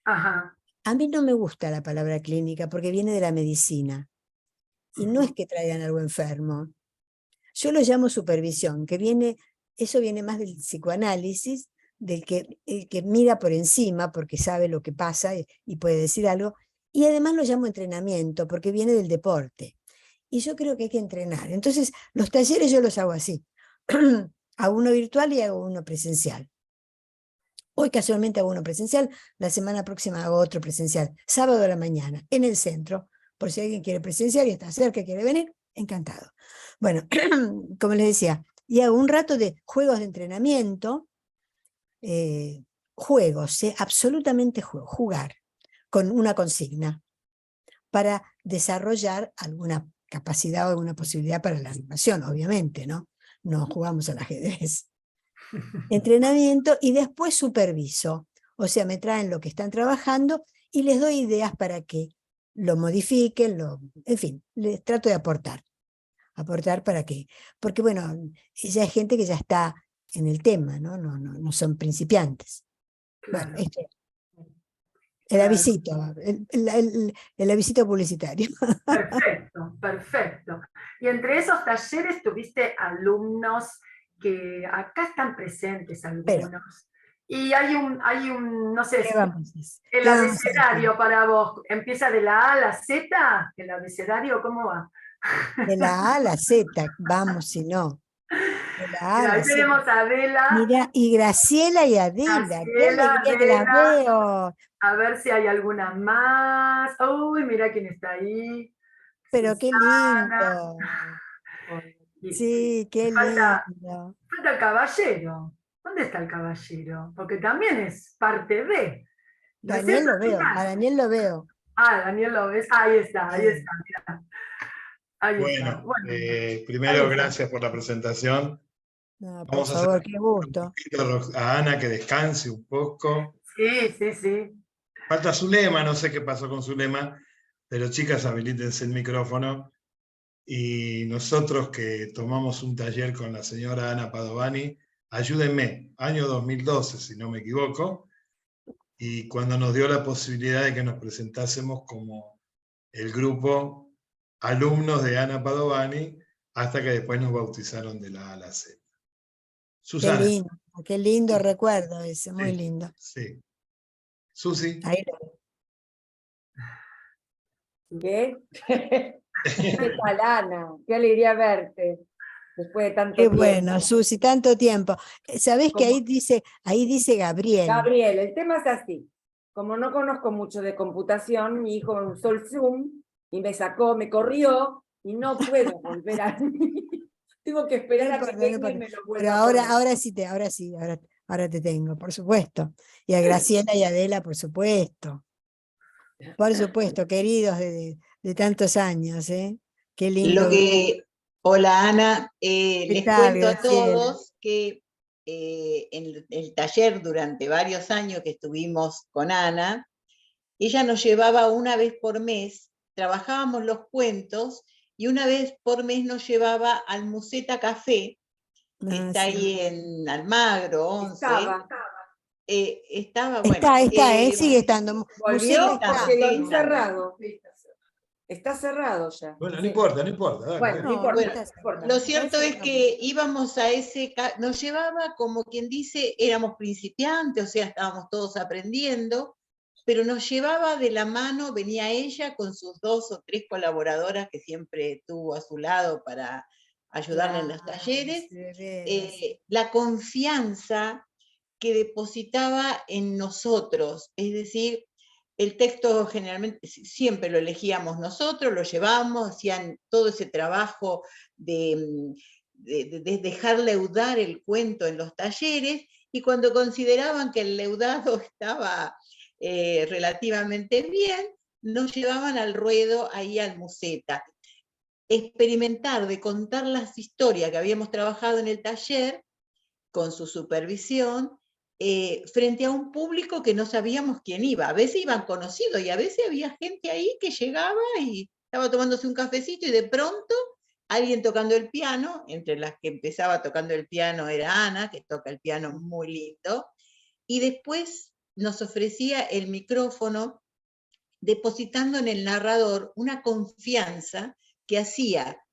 Ajá. A mí no me gusta la palabra clínica porque viene de la medicina. Y no es que traigan algo enfermo. Yo lo llamo supervisión, eso viene más del psicoanálisis, el que mira por encima porque sabe lo que pasa y puede decir algo. Y además lo llamo entrenamiento porque viene del deporte. Y yo creo que hay que entrenar. Entonces, los talleres yo los hago así. Hago uno virtual y hago uno presencial. Hoy casualmente hago uno presencial, la semana próxima hago otro presencial, sábado a la mañana, en el centro, por si alguien quiere presenciar y está cerca y quiere venir, encantado. Bueno, como les decía, y hago un rato de juegos de entrenamiento, absolutamente jugar, con una consigna, para desarrollar alguna capacidad o alguna posibilidad para la animación, obviamente, ¿no? No jugamos al ajedrez. Entrenamiento y después superviso. O sea, me traen lo que están trabajando y les doy ideas para que lo modifiquen, en fin, les trato de aportar para que, porque bueno, ya hay gente que ya está en el tema, ¿no? No son principiantes. Bueno, Claro, esto el claro. avisito, el avisito publicitario. Perfecto, perfecto. Y entre esos talleres tuviste alumnos que acá están presentes Pero, algunos. Y no sé, el ¿qué vamos a decir? abecedario para vos, ¿empieza de la A a la Z? ¿El abecedario cómo va? De la A a la Z, vamos, si no. De la A a Mira, la ahí Z. tenemos a Adela, Mira, y Graciela y Adela, qué Graciela, alegría que las Adela, veo. a ver si hay alguna más. Uy, mira quién está ahí. Pero qué Susana. lindo. Y Sí, qué falta, lindo. falta el caballero. ¿Dónde está el caballero? Porque también es parte de. ¿No es Daniel cierto, lo veo, a chicas? Daniel lo veo. Ah, Daniel lo ves. Ahí está, mira. Ahí está. Bueno, Bueno, ahí primero está. gracias por la presentación. No, por Vamos a hacer favor, qué un gusto. poquito a Ana que descanse un poco. Sí, sí, sí. Falta Zulema, no sé qué pasó con Zulema, pero chicas, habilítense el micrófono. Y nosotros que tomamos un taller con la señora Ana Padovani, ayúdenme, año 2012, si no me equivoco, y cuando nos dio la posibilidad de que nos presentásemos como el grupo alumnos de Ana Padovani, hasta que después nos bautizaron de la A a la Z. Susana. Qué lindo recuerdo ese, muy Sí, lindo. sí. Susi. Ahí ¿Qué? ¿Qué tal, Ana? Qué alegría verte después de tanto Qué tiempo. bueno, Susi, tanto tiempo. ¿Sabés que Como- ahí dice Gabriel? Gabriel, el tema es así. Como no conozco mucho de computación, mi hijo usó el Zoom y me sacó, me corrió y no puedo volver a... Tengo que No esperar a que importa, no venga y importa. me lo Pero vuelva a poner. ahora te tengo, por supuesto. Y a Graciela y a Adela, por supuesto. Por supuesto, queridos de tantos años, ¿eh? Qué lindo Lo grupo. que, hola Ana, ¿Qué les tal, cuento a Graciela? todos que en el taller durante varios años que estuvimos con Ana, ella nos llevaba una vez por mes, trabajábamos los cuentos y una vez por mes nos llevaba al Museta Café, que Ah, está sí. ahí en Almagro, 11. Estaba, bueno. Sigue estando. Museta Volvió está. porque lo han está. cerrado. Está cerrado ya. Bueno, no Sí. importa, no importa. Dale, Bueno, dale. no importa, Bueno, no importa. lo cierto Ese es que íbamos a nos llevaba como quien dice, éramos principiantes, o sea, estábamos todos aprendiendo, pero nos llevaba de la mano, venía ella con sus 2 o 3 colaboradoras que siempre tuvo a su lado para ayudarle en los talleres, la confianza que depositaba en nosotros, es decir, el texto generalmente siempre lo elegíamos nosotros, lo llevamos, hacían todo ese trabajo de dejar leudar el cuento en los talleres, y cuando consideraban que el leudado estaba relativamente bien, nos llevaban al ruedo ahí al Museta. Experimentar de contar las historias que habíamos trabajado en el taller con su supervisión, frente a un público que no sabíamos quién iba. A veces iban conocidos y a veces había gente ahí que llegaba y estaba tomándose un cafecito y de pronto alguien tocando el piano, entre las que empezaba tocando el piano era Ana, que toca el piano muy lindo, y después nos ofrecía el micrófono depositando en el narrador una confianza que hacía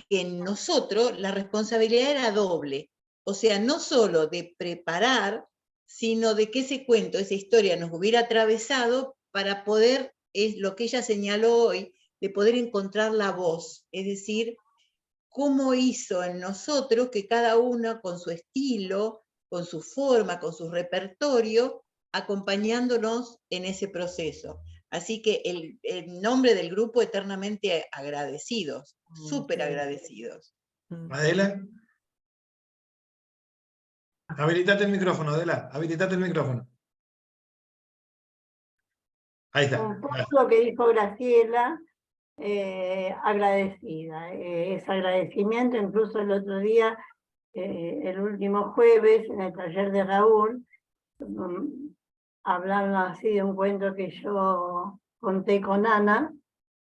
que en nosotros la responsabilidad era doble. O sea, no solo de preparar, sino de que ese cuento, esa historia nos hubiera atravesado para poder, es lo que ella señaló hoy, de poder encontrar la voz, es decir, cómo hizo en nosotros que cada uno con su estilo, con su forma, con su repertorio, acompañándonos en ese proceso. Así que el nombre del grupo, eternamente agradecidos, súper agradecidos. Adela. Habilitate el micrófono, Adela. Habilitate el micrófono. Ahí está. Un poco lo que dijo Graciela, agradecida. Es agradecimiento, incluso el otro día, el último jueves, en el taller de Raúl, hablaron así de un cuento que yo conté con Ana,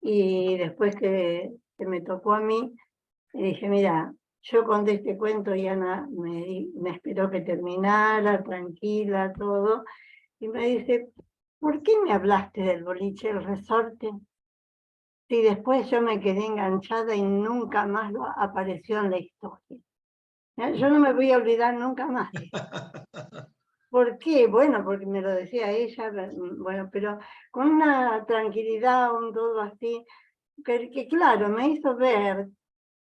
y después que me tocó a mí, le dije, mira, yo conté este cuento y Ana me esperó que terminara, tranquila, todo, y me dice, ¿por qué me hablaste del boliche, el resorte? Si después yo me quedé enganchada y nunca más apareció en la historia. Yo no me voy a olvidar nunca más. ¿Por qué? Bueno, porque me lo decía ella, bueno, pero con una tranquilidad, un todo así, que claro, me hizo ver,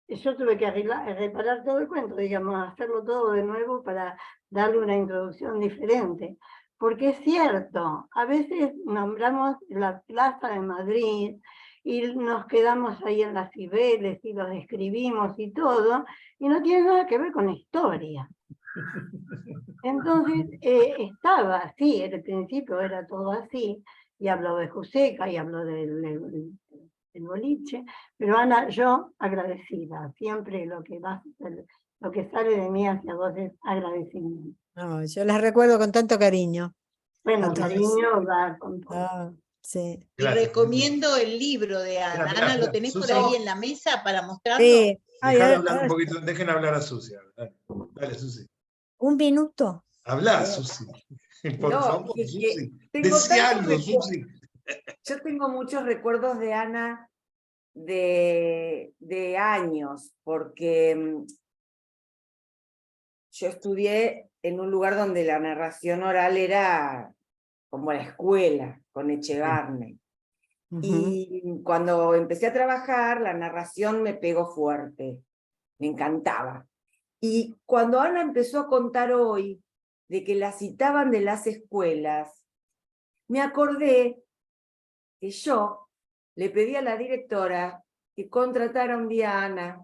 yo tuve que reparar todo el cuento, digamos, hacerlo todo de nuevo para darle una introducción diferente. Porque es cierto, a veces nombramos la Plaza de Madrid y nos quedamos ahí en las Cibeles y los escribimos y todo, y no tiene nada que ver con la historia. Entonces, estaba así, en el principio era todo así, y habló de Joseca y habló del boliche, pero Ana, yo agradecida, siempre lo que sale de mí hacia vos es agradecimiento. No, yo las recuerdo con tanto cariño. Bueno, A todas. cariño va con todo. Sí. Y Gracias. recomiendo el libro de Ana. Mirá, Ana, ¿lo tenés Susi. por ahí en la mesa para mostrarlo? Ay, Dejala hablar un poquito, dejen hablar a Susi. Dale, dale, Susi. un minuto. Habla, Susi. Por No, favor, que Susi. tengo Decía tantos algo, Susi. Yo tengo muchos recuerdos de Ana de años, porque yo estudié en un lugar donde la narración oral era como la escuela, con Echegarne. Y cuando empecé a trabajar, la narración me pegó fuerte, me encantaba. Y cuando Ana empezó a contar hoy de que la citaban de las escuelas, me acordé que yo le pedí a la directora que contratara un día a Ana,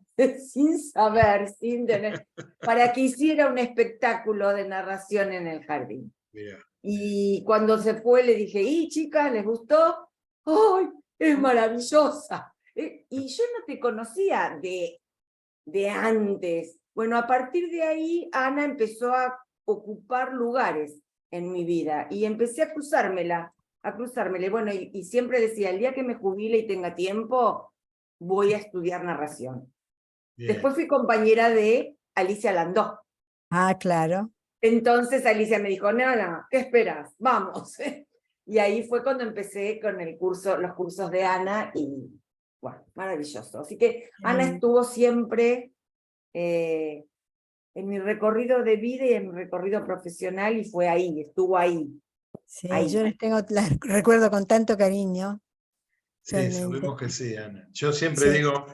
sin saber, sin tener, para que hiciera un espectáculo de narración en el jardín. Mirá. Y cuando se fue le dije, ¿y chicas, les gustó? ¡Ay, es maravillosa! Y yo no te conocía de antes. Bueno, a partir de ahí, Ana empezó a ocupar lugares en mi vida y empecé a cruzármela. Bueno, y siempre decía, el día que me jubile y tenga tiempo, voy a estudiar narración. Bien. Después fui compañera de Alicia Landó. Ah, claro. Entonces Alicia me dijo, Nana, ¿qué esperas? Vamos. Y ahí fue cuando empecé con los cursos de Ana, y bueno, maravilloso. Así que Ana estuvo siempre en mi recorrido de vida y en mi recorrido profesional, y fue ahí, estuvo ahí. Sí, Ahí. yo las recuerdo con tanto cariño. Sí, Realmente. sabemos que sí, Ana. Yo siempre Sí. digo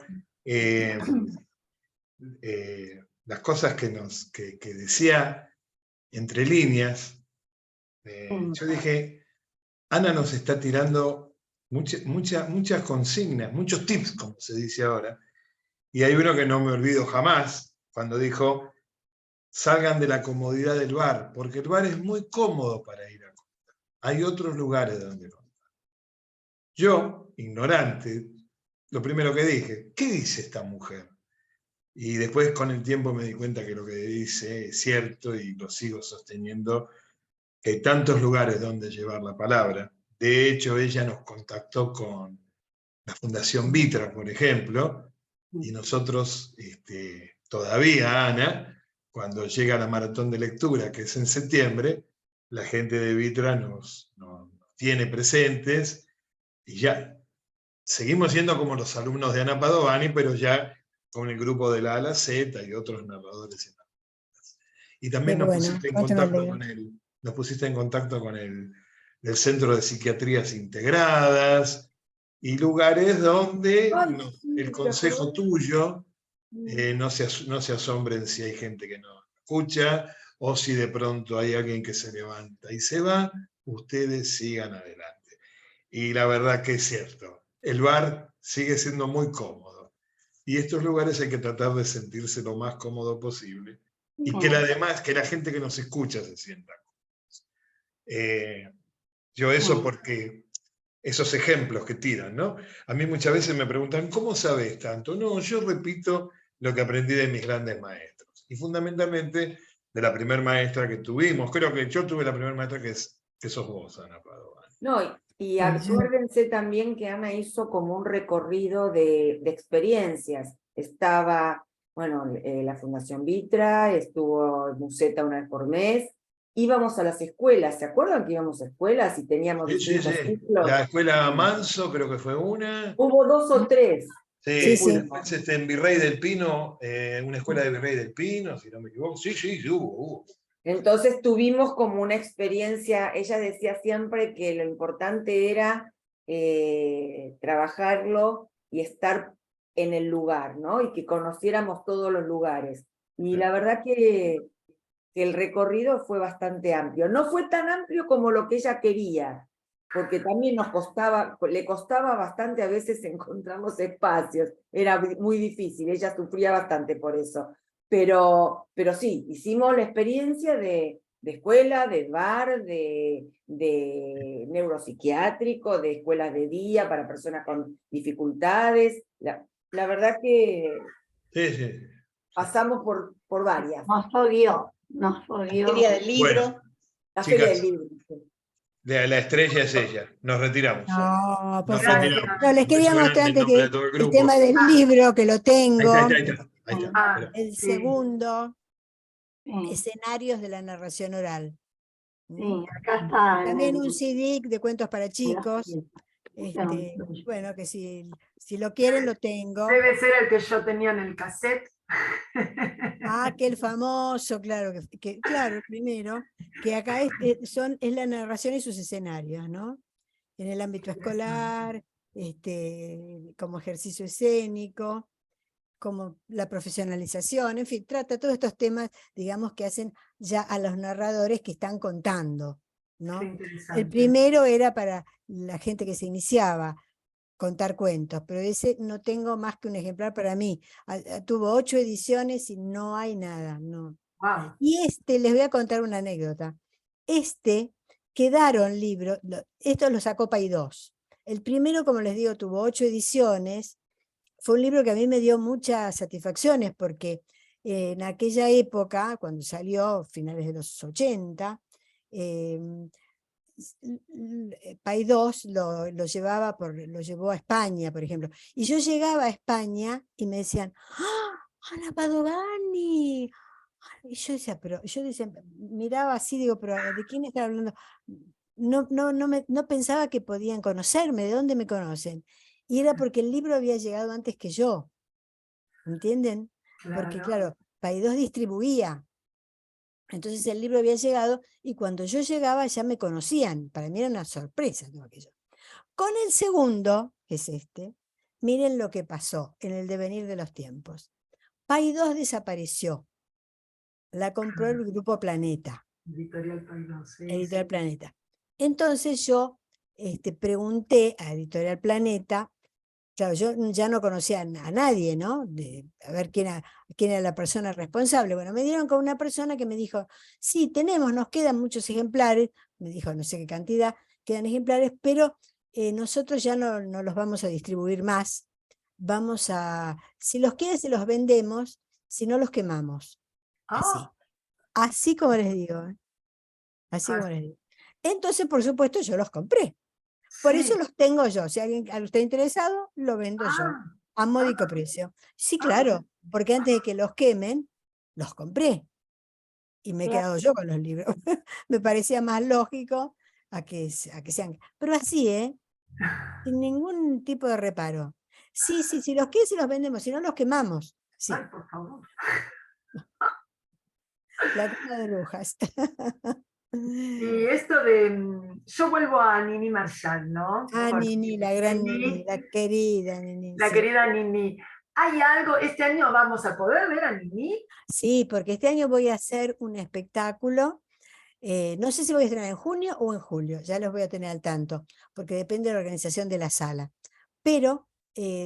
las cosas que decía entre líneas. Yo dije, Ana nos está tirando muchas consignas, muchos tips, como se dice ahora. Y hay uno que no me olvido jamás, cuando dijo, salgan de la comodidad del bar, porque el bar es muy cómodo para ir a contar. Hay otros lugares donde contar. Yo, ignorante, lo primero que dije, ¿qué dice esta mujer? Y después con el tiempo me di cuenta que lo que dice es cierto y lo sigo sosteniendo, que hay tantos lugares donde llevar la palabra. De hecho, ella nos contactó con la Fundación Vitra, por ejemplo, y nosotros, todavía, Ana, cuando llega la maratón de lectura, que es en septiembre, la gente de Vitra nos tiene presentes y ya seguimos siendo como los alumnos de Ana Padovani, pero ya con el grupo de la A a la Z y otros narradores. Y también Qué nos bueno, pusiste en cuánto me contacto alegro. con el Centro de Psiquiatrías Integradas y lugares donde Ay, sí, el ¿te consejo acordás? tuyo, no se asombren si hay gente que no escucha o si de pronto hay alguien que se levanta y se va, ustedes sigan adelante. Y la verdad que es cierto, el bar sigue siendo muy cómodo. Y estos lugares hay que tratar de sentirse lo más cómodo posible. Y que la gente que nos escucha se sienta cómodos. Yo eso porque esos ejemplos que tiran, ¿no? A mí muchas veces me preguntan, ¿cómo sabes tanto? No, yo repito lo que aprendí de mis grandes maestros. Y fundamentalmente de la primer maestra que tuvimos. Creo que yo tuve la primera maestra que sos vos, Ana Padovani. No, y acuérdense también que Ana hizo como un recorrido de experiencias. Estaba, bueno, la Fundación Vitra, estuvo Museta una vez por mes, íbamos a las escuelas, ¿se acuerdan que íbamos a escuelas y teníamos Sí, sí, distintos sí. ciclos? La escuela Manso creo que fue una. Hubo 2 o 3. Sí, Sí. después en Virrey del Pino, una escuela de Virrey del Pino, si no me equivoco. Sí, hubo. Entonces tuvimos como una experiencia, ella decía siempre que lo importante era trabajarlo y estar en el lugar, ¿no? Y que conociéramos todos los lugares. Y la verdad que el recorrido fue bastante amplio. No fue tan amplio como lo que ella quería, porque también le costaba bastante a veces encontrar los espacios. Era muy difícil, ella sufría bastante por eso. Pero sí, hicimos la experiencia de escuela, de bar, de neuropsiquiátrico, de escuelas de día para personas con dificultades. La verdad que Sí. pasamos por varias. Nos fogueó. Feria del libro. Bueno, La chicas, Feria del Libro. la estrella es ella. Nos retiramos. No, por Nos favor. retiramos. No, les Un quería beso grande mostrar en antes nombre de que todo el el grupo. tema del libro, que lo tengo, Ahí está. Ah, el sí. segundo, Sí, Escenarios de la narración oral. sí, acá está. También un CD de cuentos para en chicos. Bueno, que si lo quieren, lo tengo. Debe ser el que yo tenía en el cassette. Aquel famoso, claro, claro, el primero, que acá es la narración y sus escenarios, ¿no? En el ámbito escolar, como ejercicio escénico, como la profesionalización, en fin, trata todos estos temas, digamos, que hacen ya a los narradores que están contando, ¿no? Qué El interesante. primero era para la gente que se iniciaba, contar cuentos, pero ese no tengo más que un ejemplar para mí. Tuvo 8 ediciones y no hay nada, no. Wow. Y les voy a contar una anécdota. Quedaron libros, esto lo sacó Paidós. El primero, como les digo, tuvo 8 ediciones. Fue un libro que a mí me dio muchas satisfacciones porque en aquella época, cuando salió, finales de los 80, Paidós lo llevó a España, por ejemplo. Y yo llegaba a España y me decían, ¡ah, Ana Padovani! Y yo decía, miraba así, digo, pero ¿de quién está hablando? No pensaba que podían conocerme, ¿de dónde me conocen? Y era porque el libro había llegado antes que yo, ¿entienden? Porque claro, Paidós distribuía. Entonces el libro había llegado y cuando yo llegaba ya me conocían. Para mí era una sorpresa todo aquello. Con el segundo, que es miren lo que pasó en el devenir de los tiempos. Paidós desapareció. La compró el Grupo Planeta. Editorial Paidós. Sí, Editorial sí. Planeta. Entonces yo pregunté a Editorial Planeta, claro, yo ya no conocía a nadie, ¿no? A ver quién era la persona responsable. Bueno, me dieron con una persona que me dijo, sí, nos quedan muchos ejemplares, me dijo no sé qué cantidad, quedan ejemplares, pero nosotros ya no los vamos a distribuir más. Si los quedan, se los vendemos, si no los quemamos. Así. Así como les digo. Así como les digo. Entonces, por supuesto, yo los compré. Por eso los tengo yo. Si alguien está interesado, lo vendo yo. A módico precio. Sí, claro. Porque antes de que los quemen, los compré. Y me he quedado yo con los libros. Me parecía más lógico a que sean. Pero así, sin ningún tipo de reparo. Sí, si los quieren, se los vendemos. Si no, los quemamos. Sí. Ay, por favor. La cuna de brujas. Y esto yo vuelvo a Nini Marshall, ¿no? Nini, la gran Nini, la querida Nini. La sí. querida Nini. ¿Hay algo? ¿Este año vamos a poder ver a Nini? Sí, porque este año voy a hacer un espectáculo. No sé si voy a estrenar en junio o en julio, ya los voy a tener al tanto, porque depende de la organización de la sala. Pero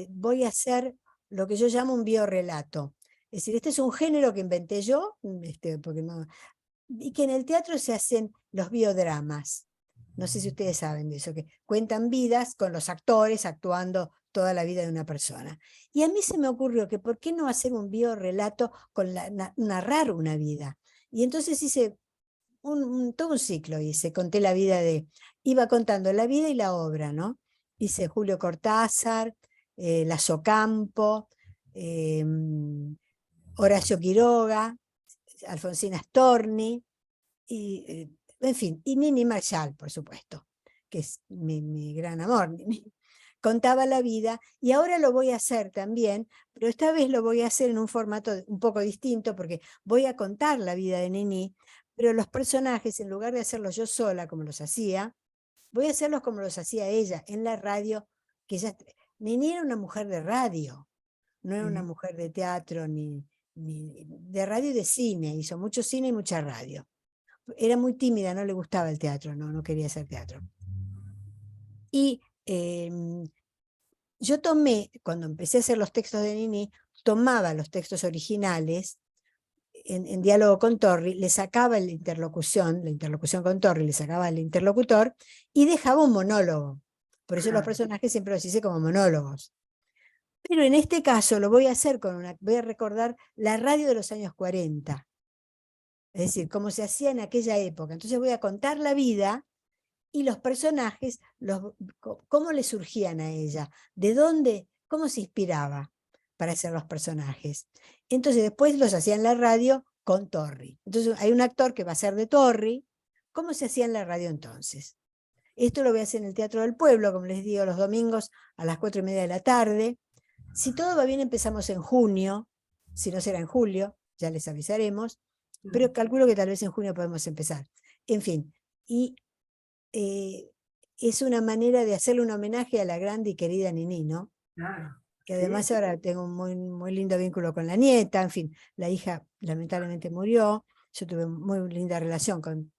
voy a hacer lo que yo llamo un biorrelato. Es decir, este es un género que inventé yo, porque no, y que en el teatro se hacen los biodramas. No sé si ustedes saben de eso, que cuentan vidas con los actores actuando toda la vida de una persona. Y a mí se me ocurrió que ¿por qué no hacer un biorrelato con narrar una vida? Y entonces hice todo un ciclo, conté la vida iba contando la vida y la obra, ¿no? Hice Julio Cortázar, Lasso Campo, Horacio Quiroga, Alfonsina Storni, y, en fin, y Nini Marshall, por supuesto, que es mi gran amor. Contaba la vida, y ahora lo voy a hacer también, pero esta vez lo voy a hacer en un formato un poco distinto, porque voy a contar la vida de Nini, pero los personajes, en lugar de hacerlos yo sola, como los hacía, voy a hacerlos como los hacía ella, en la radio, Nini era una mujer de radio, no era una mujer de teatro, ni de radio y de cine, hizo mucho cine y mucha radio. Era muy tímida, no le gustaba el teatro, no quería hacer teatro. Y yo cuando empecé a hacer los textos de Nini, tomaba los textos originales en diálogo con Torri, le sacaba la interlocución con Torri, le sacaba el interlocutor y dejaba un monólogo. Por eso los personajes siempre los hice como monólogos. Pero en este caso lo voy a hacer voy a recordar la radio de los años 40. Es decir, cómo se hacía en aquella época. Entonces voy a contar la vida y los personajes, cómo le surgían a ella, de dónde, cómo se inspiraba para hacer los personajes. Entonces después los hacía en la radio con Torri. Entonces hay un actor que va a ser de Torri. ¿Cómo se hacía en la radio entonces? Esto lo voy a hacer en el Teatro del Pueblo, como les digo, los domingos a las 4:30 de la tarde. Si todo va bien, empezamos en junio. Si no será en julio, ya les avisaremos. Pero calculo que tal vez en junio podemos empezar. En fin, y es una manera de hacerle un homenaje a la grande y querida Nini, ¿no? Claro. Que además ahora tengo un muy lindo vínculo con la nieta, en fin, la hija lamentablemente murió, yo tuve muy linda relación con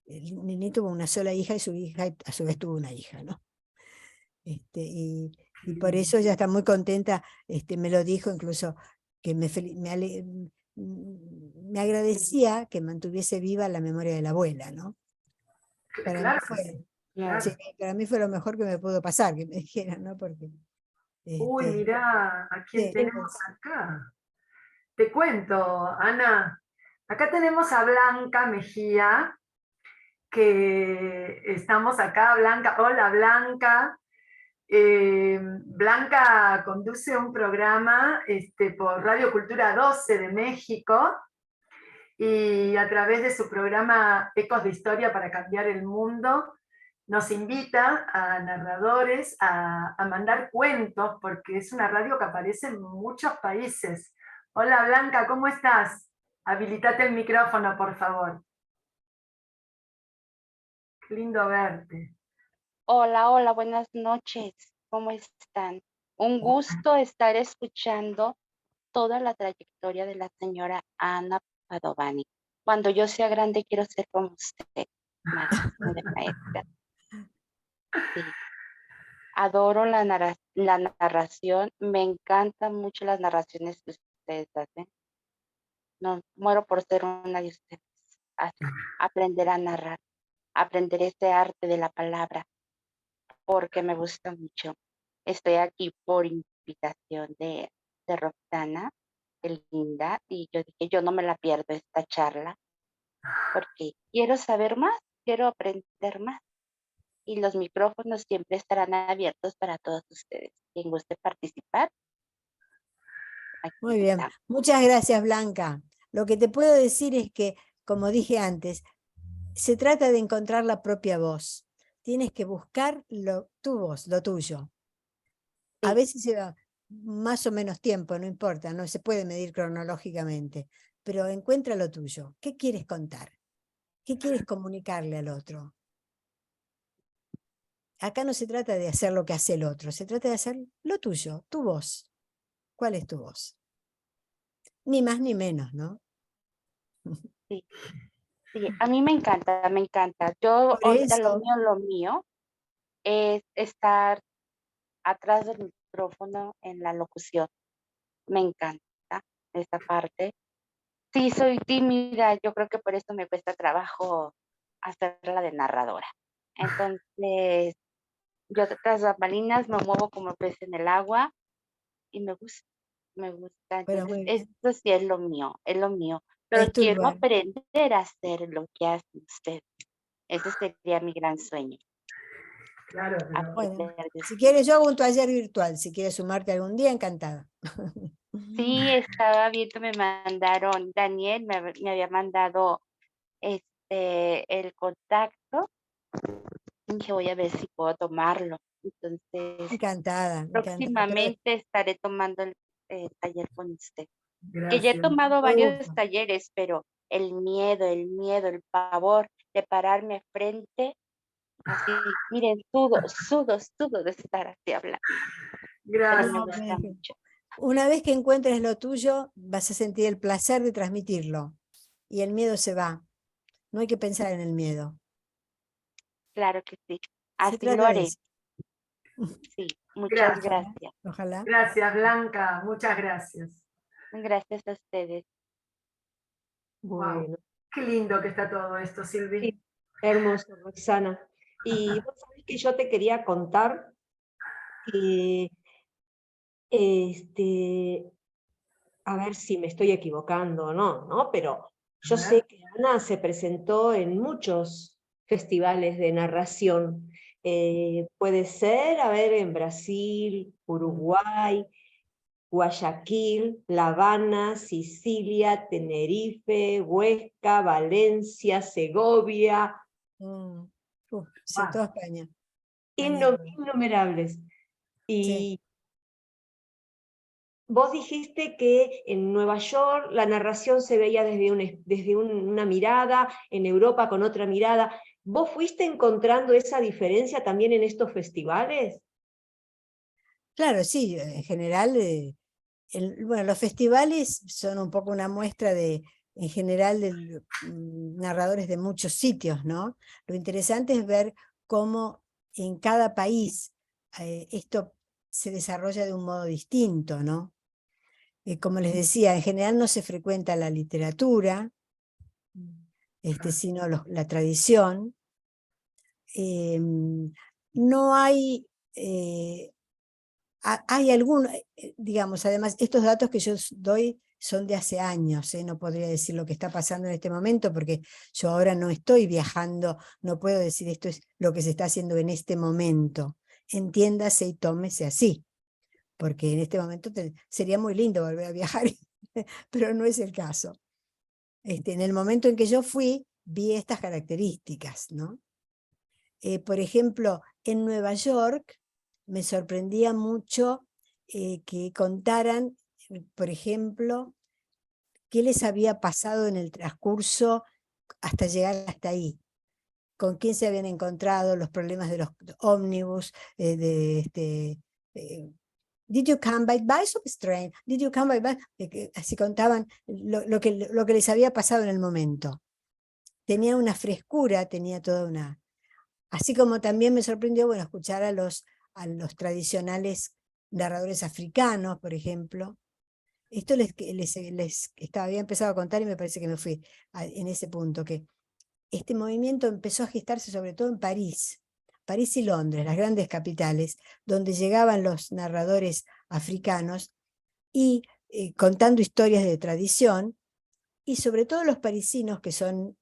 Nini tuvo una sola hija y su hija a su vez tuvo una hija, ¿no? Y por eso ella está muy contenta, me lo dijo incluso, que me agradecía que mantuviese viva la memoria de la abuela, ¿no? Para Claro mí que fue, sí, Claro. sí, para mí fue lo mejor que me pudo pasar, que me dijeran, ¿no? Porque, Uy, mirá, ¿a quién sí, tenemos acá? Te cuento, Ana. Acá tenemos a Blanca Mejía, que estamos acá, Blanca. Hola, Blanca. Blanca conduce un programa por Radio Cultura 12 de México y a través de su programa Ecos de Historia para Cambiar el Mundo nos invita a narradores a mandar cuentos porque es una radio que aparece en muchos países. Hola Blanca, ¿cómo estás? Habilitate el micrófono, por favor. Qué lindo verte. Hola, hola, buenas noches. ¿Cómo están? Un gusto estar escuchando toda la trayectoria de la señora Ana Padovani. Cuando yo sea grande quiero ser como usted, maestra de maestra. Sí. Adoro la narración, me encantan mucho las narraciones que ustedes hacen. No, muero por ser una de ustedes. Así, aprender a narrar, aprender ese arte de la palabra, porque me gusta mucho. Estoy aquí por invitación de Roxana, de Linda, y yo dije, yo no me la pierdo esta charla, porque quiero saber más, quiero aprender más, y los micrófonos siempre estarán abiertos para todos ustedes. Quien guste participar, aquí muy bien. estamos. Muchas gracias, Blanca. Lo que te puedo decir es que, como dije antes, se trata de encontrar la propia voz. Tienes que buscar tu voz, lo tuyo. A Sí. veces lleva más o menos tiempo, no importa, no se puede medir cronológicamente, pero encuentra lo tuyo. ¿Qué quieres contar? ¿Qué quieres comunicarle al otro? Acá no se trata de hacer lo que hace el otro, se trata de hacer lo tuyo, tu voz. ¿Cuál es tu voz? Ni más ni menos, ¿no? Sí, sí, a mí me encanta, me encanta. Yo Por ahorita eso, lo mío es estar atrás del micrófono en la locución. Me encanta esta parte. Sí, soy tímida, yo creo que por eso me cuesta trabajo hacerla de narradora. Entonces, yo tras bambalinas me muevo como pez en el agua y me gusta, me gusta. bueno, Entonces, muy bien. esto sí es lo mío, es lo mío. Pero Es tu quiero lugar. aprender a hacer lo que hacen ustedes. Ese sería mi gran sueño. Claro, pero Bueno, Aprender de si ustedes. quieres, yo hago un taller virtual. Si quieres sumarte algún día, encantada. Sí, estaba viendo, me mandaron, Daniel me había mandado el contacto. Dije, voy a ver si puedo tomarlo. Entonces, Encantada, encantada. Pero próximamente estaré tomando el taller con usted. Que ya he gracias. tomado fue varios gusto. talleres, pero el miedo, el pavor de pararme frente, así, miren, sudo de estar así hablando. Pero me No, Gracias. gusta mucho. una vez que encuentres lo tuyo, vas a sentir el placer de transmitirlo. Y el miedo se va. No hay que pensar en el miedo. Claro que sí. Se Así lo trata de haré. eso. Sí, muchas Gracias. gracias. Ojalá. Gracias, Blanca. Muchas gracias. Gracias a ustedes. Wow. Bueno, Qué lindo que está todo esto, Silvi. sí, hermoso, Roxana. Y vos sabés que yo te quería contar que, a ver si me estoy equivocando o no, ¿no? Pero yo sé que Ana se presentó en muchos festivales de narración. Puede ser, a ver, en Brasil, Uruguay, Guayaquil, La Habana, Sicilia, Tenerife, Huesca, Valencia, Segovia, Sí, Wow. toda España. España. innumerables. Sí. Y vos dijiste que en Nueva York la narración se veía desde una mirada, en Europa con otra mirada. ¿Vos fuiste encontrando esa diferencia también en estos festivales? Claro, sí, en general, bueno, los festivales son un poco una muestra en general, de narradores de muchos sitios, ¿no? Lo interesante es ver cómo en cada país esto se desarrolla de un modo distinto, ¿no? Como les decía, en general no se frecuenta la literatura, sino la tradición. No hay... hay algunos, digamos, además, estos datos que yo doy son de hace años, no podría decir lo que está pasando en este momento, porque yo ahora no estoy viajando, no puedo decir esto es lo que se está haciendo en este momento. Entiéndase y tómese así, porque en este momento sería muy lindo volver a viajar, pero no es el caso. En el momento en que yo fui, vi estas características, ¿no? Por ejemplo, en Nueva York, me sorprendía mucho que contaran, por ejemplo, qué les había pasado en el transcurso hasta llegar hasta ahí, con quién se habían encontrado, los problemas de los ómnibus, Did you come by train? Did you come by? Así contaban lo que les había pasado en el momento. Tenía una frescura, tenía toda una... Así como también me sorprendió, bueno, escuchar a los tradicionales narradores africanos, por ejemplo. Esto había empezado a contar y me parece que me fui en ese punto, que este movimiento empezó a gestarse sobre todo en París y Londres, las grandes capitales, donde llegaban los narradores africanos y contando historias de tradición, y sobre todo los parisinos, que son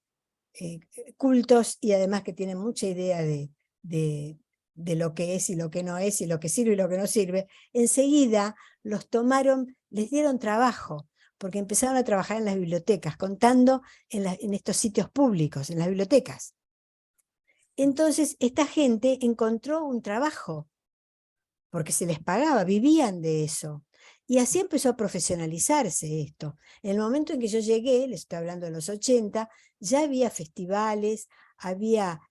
cultos y además que tienen mucha idea de lo que es y lo que no es, y lo que sirve y lo que no sirve, enseguida los tomaron, les dieron trabajo, porque empezaron a trabajar en las bibliotecas, contando en estos sitios públicos, en las bibliotecas. Entonces esta gente encontró un trabajo, porque se les pagaba, vivían de eso. Y así empezó a profesionalizarse esto. En el momento en que yo llegué, les estoy hablando de los 80, ya había festivales, había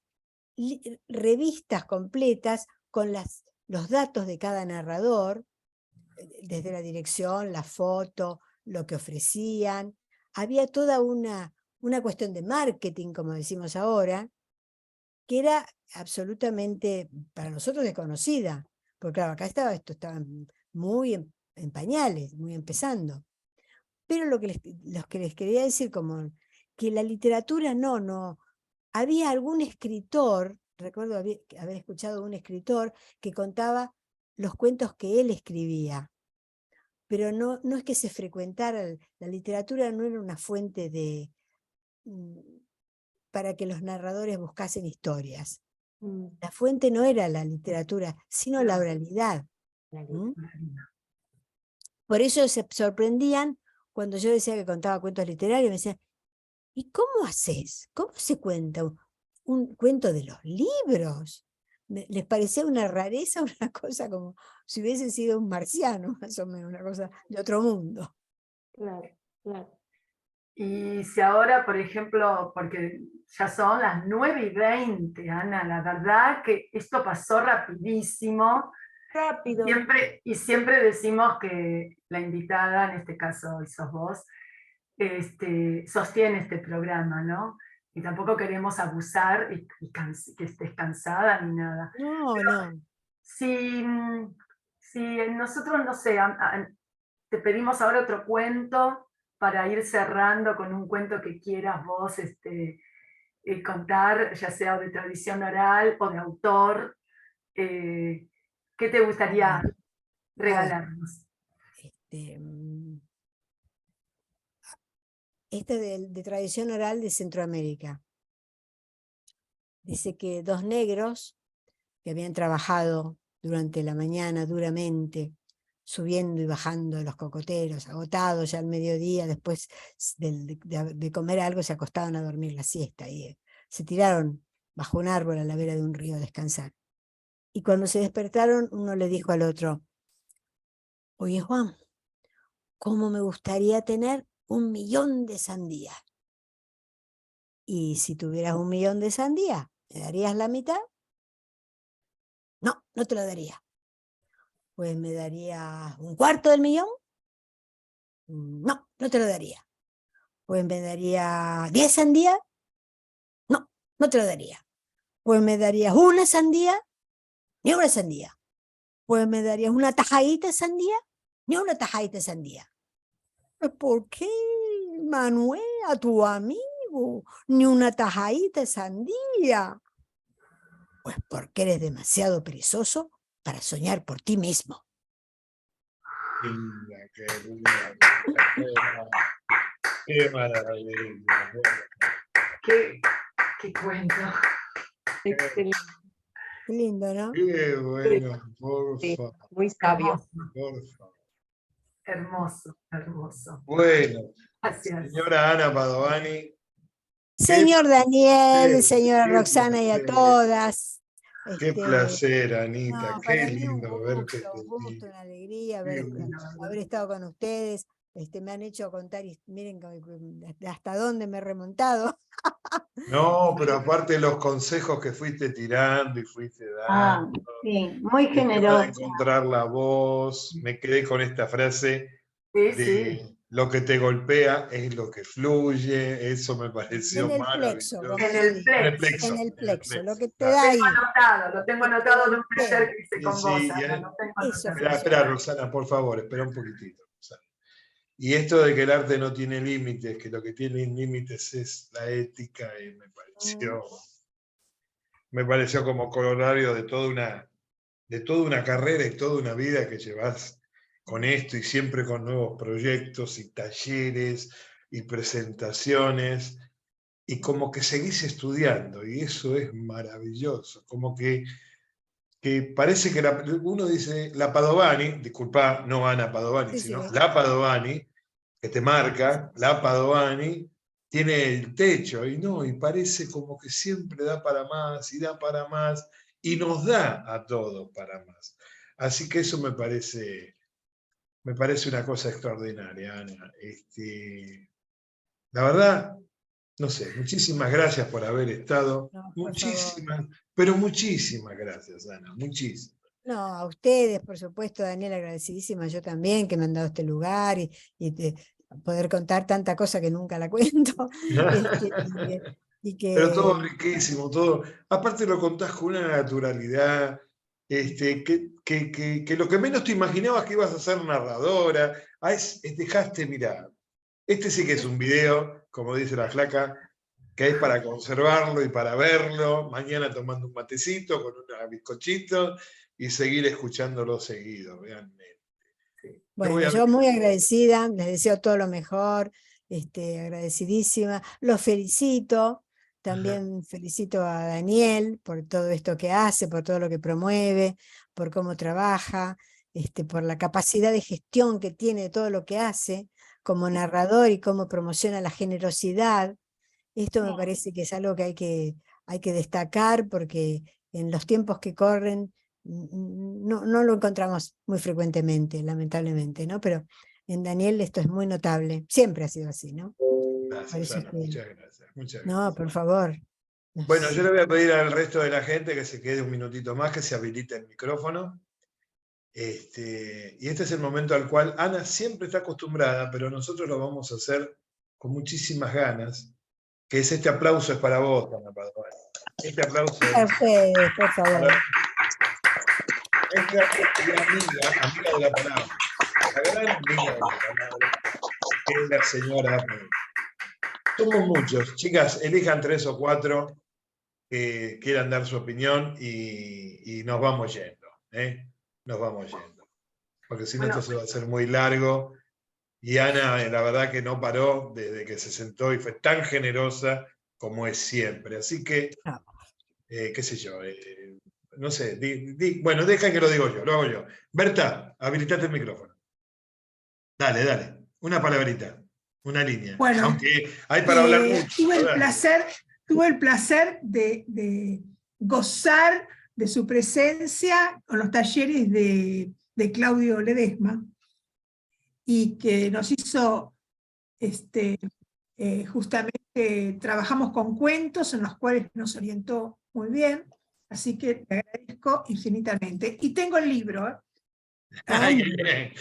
revistas completas con los datos de cada narrador, desde la dirección, la foto, lo que ofrecían. Había toda una cuestión de marketing, como decimos ahora, que era absolutamente para nosotros desconocida. Porque claro, acá esto estaba muy en pañales, muy empezando. Pero lo que les quería decir, como que la literatura no. Había algún escritor, recuerdo haber escuchado un escritor que contaba los cuentos que él escribía, pero no es que se frecuentara, la literatura no era una fuente para que los narradores buscasen historias. La fuente no era la literatura, sino la oralidad. Por eso se sorprendían cuando yo decía que contaba cuentos literarios, me decían, ¿y cómo haces? ¿Cómo se cuenta un cuento de los libros? Les parecía una rareza, una cosa como si hubiese sido un marciano, más o menos, una cosa de otro mundo. Claro, claro. Y si ahora, por ejemplo, porque ya son las 9:20, Ana, la verdad que esto pasó rapidísimo. Rápido. Siempre decimos que la invitada, en este caso hoy sos vos, sostiene este programa, ¿no? Y tampoco queremos abusar y que estés cansada ni nada. No, pero no. Si nosotros, no sé, te pedimos ahora otro cuento para ir cerrando con un cuento que quieras vos contar, ya sea de tradición oral o de autor, ¿qué te gustaría regalarnos? Este de tradición oral de Centroamérica. Dice que dos negros que habían trabajado durante la mañana duramente, subiendo y bajando los cocoteros, agotados ya al mediodía, después de comer algo se acostaban a dormir la siesta y se tiraron bajo un árbol a la vera de un río a descansar. Y cuando se despertaron, uno le dijo al otro, oye Juan, ¿cómo me gustaría tener 1.000.000 de sandías? Y si tuvieras 1.000.000 de sandías, ¿Me darías la mitad? No, no te lo daría. Pues ¿me darías un cuarto del millón? No, no te lo daría. Pues ¿me daría 10 sandías? No, no te lo daría. Pues ¿me darías una sandía? Ni una sandía. Pues ¿me darías una tajadita de sandía? Ni una tajadita de sandía. ¿Por qué, Manuel, a tu amigo? Ni una tajadita de sandía. Pues porque eres demasiado perezoso para soñar por ti mismo. Linda, qué linda, qué maravilla. Qué cuento. Excelente. Qué lindo, ¿no? Qué bueno, por Sí, favor, muy sabio. Hermoso, por favor. hermoso, hermoso. Bueno, Gracias. señora Ana Padovani, Señor Daniel, placer, señora qué Roxana y a placer, todas. qué placer, Anita, No, qué para mí lindo verte un de gusto, ti. una alegría Qué haber estado con ustedes. Me han hecho contar, y miren hasta dónde me he remontado. No, pero aparte los consejos que fuiste tirando y fuiste Ah, dando, sí, muy el tema de generosa. encontrar la voz, me quedé con esta frase Sí, sí. de lo que te golpea es lo que fluye, eso me En pareció el plexo, maravilloso. como En yo el digo. En el plexo. plexo, En el en el plexo, lo que te claro. da ahí. Lo tengo que te anotado de un golpea. placer que hice Sí, con sí, vos, y Ana, lo tengo Eso anotado. espera, Rosana, por favor, espera un poquitito. Rosana. Y esto de que el arte no tiene límites, que lo que tiene límites es la ética, y me pareció como corolario de toda una carrera y toda una vida que llevas con esto y siempre con nuevos proyectos y talleres y presentaciones y como que seguís estudiando y eso es maravilloso, como que parece que uno dice la Padovani, disculpa, no Ana Padovani, Sí, sino sí. la Padovani, que te marca, la Padovani, tiene el techo y no, y parece como que siempre da para más y da para más y nos da a todos para más. Así que eso me parece una cosa extraordinaria, Ana. La verdad, no sé, muchísimas gracias por haber estado. No, por favor. Muchísimas, pero muchísimas gracias, Ana, muchísimas. No, a ustedes, por supuesto, Daniel, agradecidísima, yo también, que me han dado este lugar y poder contar tanta cosa que nunca la cuento. Y Pero todo que riquísimo, todo. Aparte lo contás con una naturalidad, que lo que menos te imaginabas que ibas a ser narradora. Dejaste, mirá, este sí que es un video, como dice la flaca, que es para conservarlo y para verlo, mañana tomando un matecito con unos bizcochitos y seguir escuchándolo seguido, vean. bueno, yo muy agradecida, les deseo todo lo mejor, agradecidísima, los felicito, también felicito a Daniel por todo esto que hace, por todo lo que promueve, por cómo trabaja, por la capacidad de gestión que tiene de todo lo que hace como narrador y cómo promociona la generosidad. Esto me parece que es algo que hay que destacar porque en los tiempos que corren no lo encontramos muy frecuentemente, lamentablemente, ¿no? Pero en Daniel esto es muy notable, siempre ha sido así, ¿no? Gracias, Ana, muchas gracias. Muchas gracias. No, por favor. Bueno, yo le voy a pedir al resto de la gente que se quede un minutito más, que se habilite el micrófono. Y este es el momento al cual Ana siempre está acostumbrada, pero nosotros lo vamos a hacer con muchísimas ganas, que es este aplauso es para vos, Ana Padovani. Este aplauso A es ustedes, por favor. esta amiga de la palabra, la gran amiga de la palabra, que es la señora. Somos muchos. Chicas, elijan 3 o 4 que quieran dar su opinión y nos vamos yendo. Nos vamos yendo. Porque si no, esto se va a hacer muy largo. Y Ana, la verdad que no paró desde que se sentó y fue tan generosa como es siempre. Así que, qué sé yo, no sé, bueno, deja que lo digo yo, lo hago yo. Berta, habilitate el micrófono. Dale, una palabrita, una línea. Bueno, aunque hay para hablar mucho. Tuve el placer de gozar de su presencia con los talleres de Claudio Ledesma y que nos hizo justamente trabajamos con cuentos en los cuales nos orientó muy bien, así que te agradezco infinitamente. Y tengo el libro. Ay, qué bien.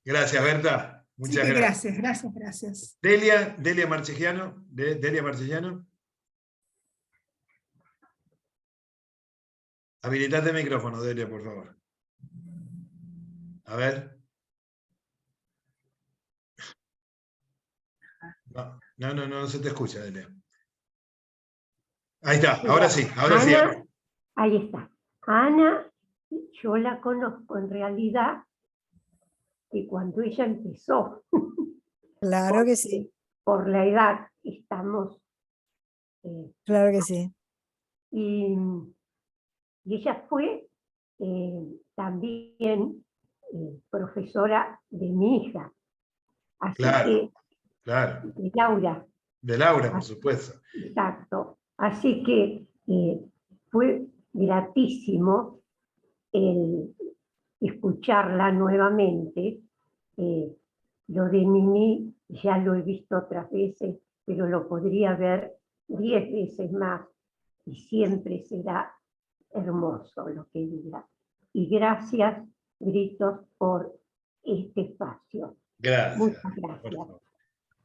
Gracias, Berta. Así Muchas que gracias. gracias. Delia Marchegiano. Delia Marchegiano. Habilitate el micrófono, Delia, por favor. A ver. No se te escucha, Delia. Ahí está, ahora sí, ahora sí. Ana, ahí está. Ana, yo la conozco en realidad que cuando ella empezó, Claro que sí, por la edad, estamos, claro que sí. y ella fue también profesora de mi hija, así Claro, que, claro. de Laura, De Laura, por supuesto. exacto. Así que fue gratísimo el escucharla nuevamente. Lo de Mimi ya lo he visto otras veces, pero lo podría ver 10 veces más y siempre será hermoso lo que diga. Y gracias, Gritos, por este espacio. Gracias. Muchas gracias.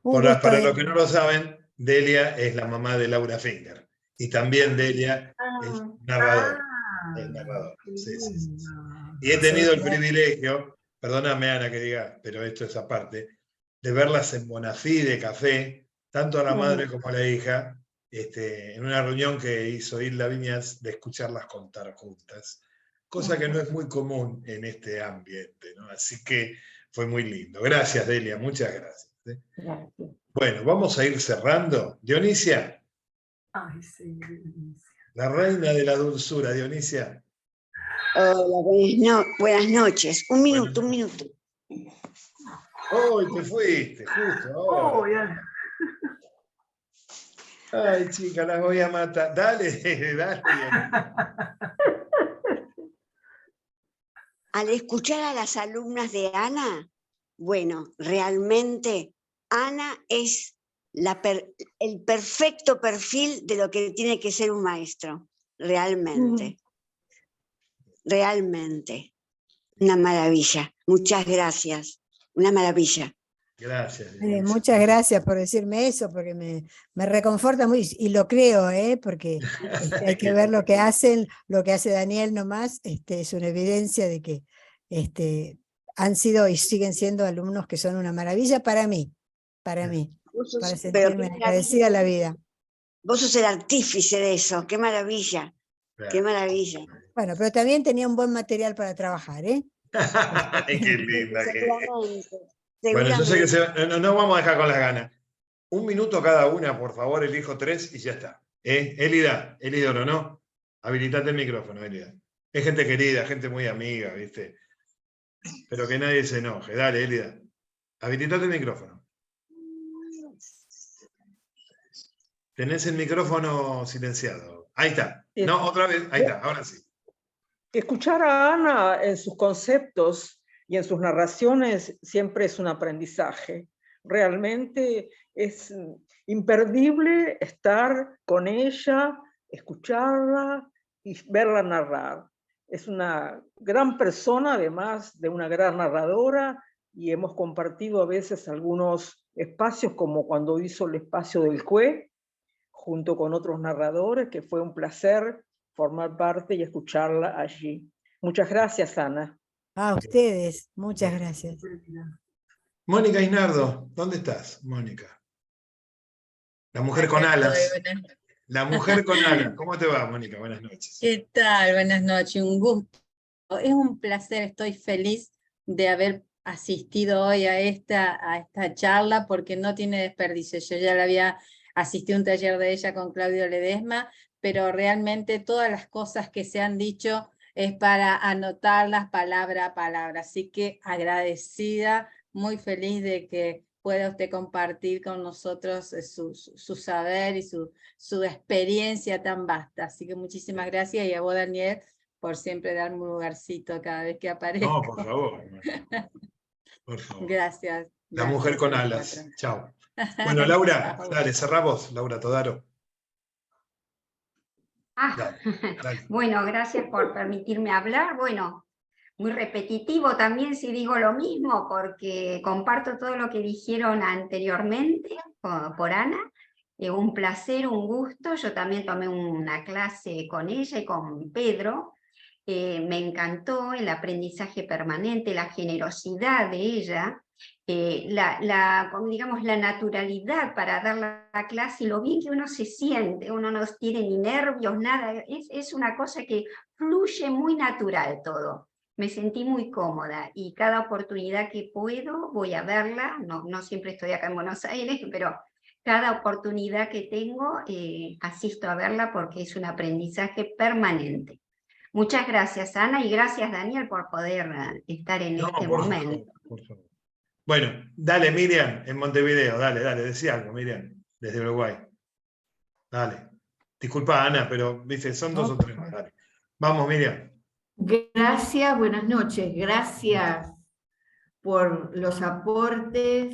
Un gusto, Para los Delia. que no lo saben, Delia es la mamá de Laura Finger. Y también Delia es narradora. Es narradora. Sí. Y he tenido el privilegio, perdóname Ana que diga, pero esto es aparte, de verlas en Bonafide Café, tanto a la madre como a la hija, en una reunión que hizo Hilda Viñas, de escucharlas contar juntas, cosa que no es muy común en este ambiente, ¿no? Así que fue muy lindo. Gracias, Delia, muchas gracias. Gracias. Bueno, vamos a ir cerrando. Dionisia, Ay, sí, Dionisia. la reina de la dulzura, Dionisia. Hola, buenas noches. Un minuto. ¡Uy, te fuiste! Justo ahora. Ay, chica, las voy a matar. Dale. Al escuchar a las alumnas de Ana, bueno, realmente Ana es el perfecto perfil de lo que tiene que ser un maestro. Realmente. Realmente. Una maravilla. Muchas gracias. Una maravilla. Gracias. Muchas gracias por decirme eso, porque me reconforta muy, y lo creo, porque hay que ver lo que hacen, lo que hace Daniel nomás, es una evidencia de que han sido y siguen siendo alumnos que son una maravilla para mí, para sentirme agradecida a la vida. Vos sos el artífice de eso, qué maravilla, qué maravilla. Bueno, pero también tenía un buen material para trabajar, Ay, qué linda que es. Seguramente. Bueno, yo sé que no vamos a dejar con las ganas. Un minuto cada una, por favor, elijo 3 y ya está. Elida Oro, ¿no? Habilitate el micrófono, Elida. Es gente querida, gente muy amiga, ¿viste? Pero que nadie se enoje. Dale, Elida. Habilitate el micrófono. Tenés el micrófono silenciado. Ahí está. No, otra vez. Ahí está, ahora sí. Escuchar a Ana en sus conceptos y en sus narraciones siempre es un aprendizaje. Realmente es imperdible estar con ella, escucharla y verla narrar. Es una gran persona, además de una gran narradora, y hemos compartido a veces algunos espacios, como cuando hizo el espacio del CUE, junto con otros narradores, que fue un placer formar parte y escucharla allí. Muchas gracias, Ana. A ustedes, muchas gracias. Mónica Isnardo, ¿dónde estás, Mónica? La mujer con alas. La mujer con alas. ¿Cómo te va, Mónica? Buenas noches. ¿Qué tal? Buenas noches, un gusto. Es un placer, estoy feliz de haber asistido hoy a esta charla porque no tiene desperdicio. Yo ya la había asistido a un taller de ella con Claudio Ledesma, pero realmente todas las cosas que se han dicho es para anotarlas palabra a palabra. Así que agradecida, muy feliz de que pueda usted compartir con nosotros su saber y su experiencia tan vasta. Así que muchísimas gracias, y a vos, Daniel, por siempre darme un lugarcito cada vez que aparezco. No, por favor. Por favor. Gracias. La mujer con alas. Chao. Bueno, Laura, dale, cerrá vos, Laura Todaro. Dale, dale. Bueno, gracias por permitirme hablar. Bueno, muy repetitivo también si digo lo mismo, porque comparto todo lo que dijeron anteriormente por Ana. Un placer, un gusto. Yo también tomé una clase con ella y con Pedro. Me encantó el aprendizaje permanente, la generosidad de ella, digamos, la naturalidad para dar la clase y lo bien que uno se siente. Uno no tiene ni nervios, nada. Es una cosa que fluye muy natural todo. Me sentí muy cómoda y cada oportunidad que puedo voy a verla. No siempre estoy acá en Buenos Aires, pero cada oportunidad que tengo asisto a verla porque es un aprendizaje permanente. Muchas gracias, Ana, y gracias, Daniel, por poder estar en este momento. Por favor. Bueno, dale, Miriam, en Montevideo, dale, decía algo, Miriam, desde Uruguay. Dale. Disculpa, Ana, pero viste, son dos o tres más. Dale. Vamos, Miriam. Gracias, buenas noches. Gracias por los aportes,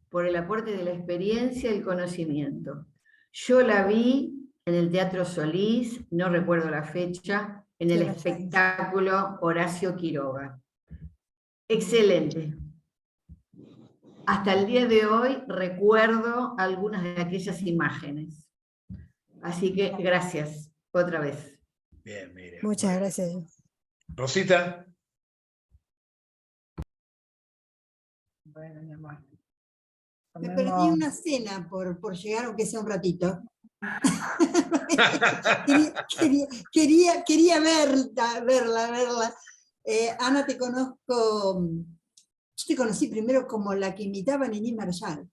por el aporte de la experiencia y el conocimiento. Yo la vi en el Teatro Solís, no recuerdo la fecha, en el espectáculo Horacio Quiroga. Excelente. Hasta el día de hoy recuerdo algunas de aquellas imágenes. Así que gracias, otra vez. Bien, Miriam. Muchas gracias. Rosita. Bueno, mi amor. Me perdí una cena por llegar, aunque sea un ratito. quería verla. Ana, te conozco. Yo te conocí primero como la que imitaba a Nini Marshall,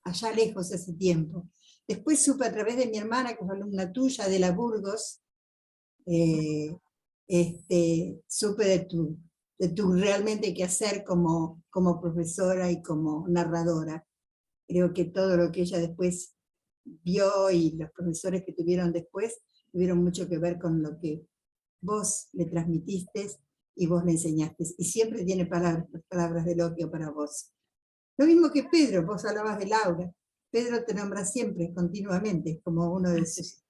allá lejos hace tiempo. Después supe a través de mi hermana, que fue alumna tuya, de la Burgos, supe de tu realmente quehacer como profesora y como narradora. Creo que todo lo que ella después vio y los profesores que tuvieron después tuvieron mucho que ver con lo que vos le transmitiste y vos le enseñaste. Y siempre tiene palabras de elogio para vos. Lo mismo que Pedro, vos hablabas de Laura. Pedro te nombra siempre, continuamente, como uno de sus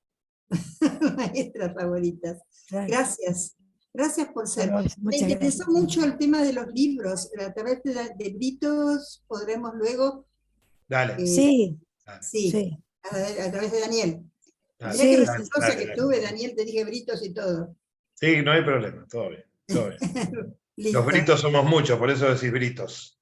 maestras favoritas. Gracias. Gracias por ser. Me interesó mucho el tema de los libros. A través de Britos podremos luego... Dale. Sí. A través de Daniel. Dale, Mirá que dale, cosa dale, que dale. tuve, Daniel, te dije Britos y todo. Sí, no hay problema, todo bien. Todo bien. Los britos somos muchos, por eso decís britos.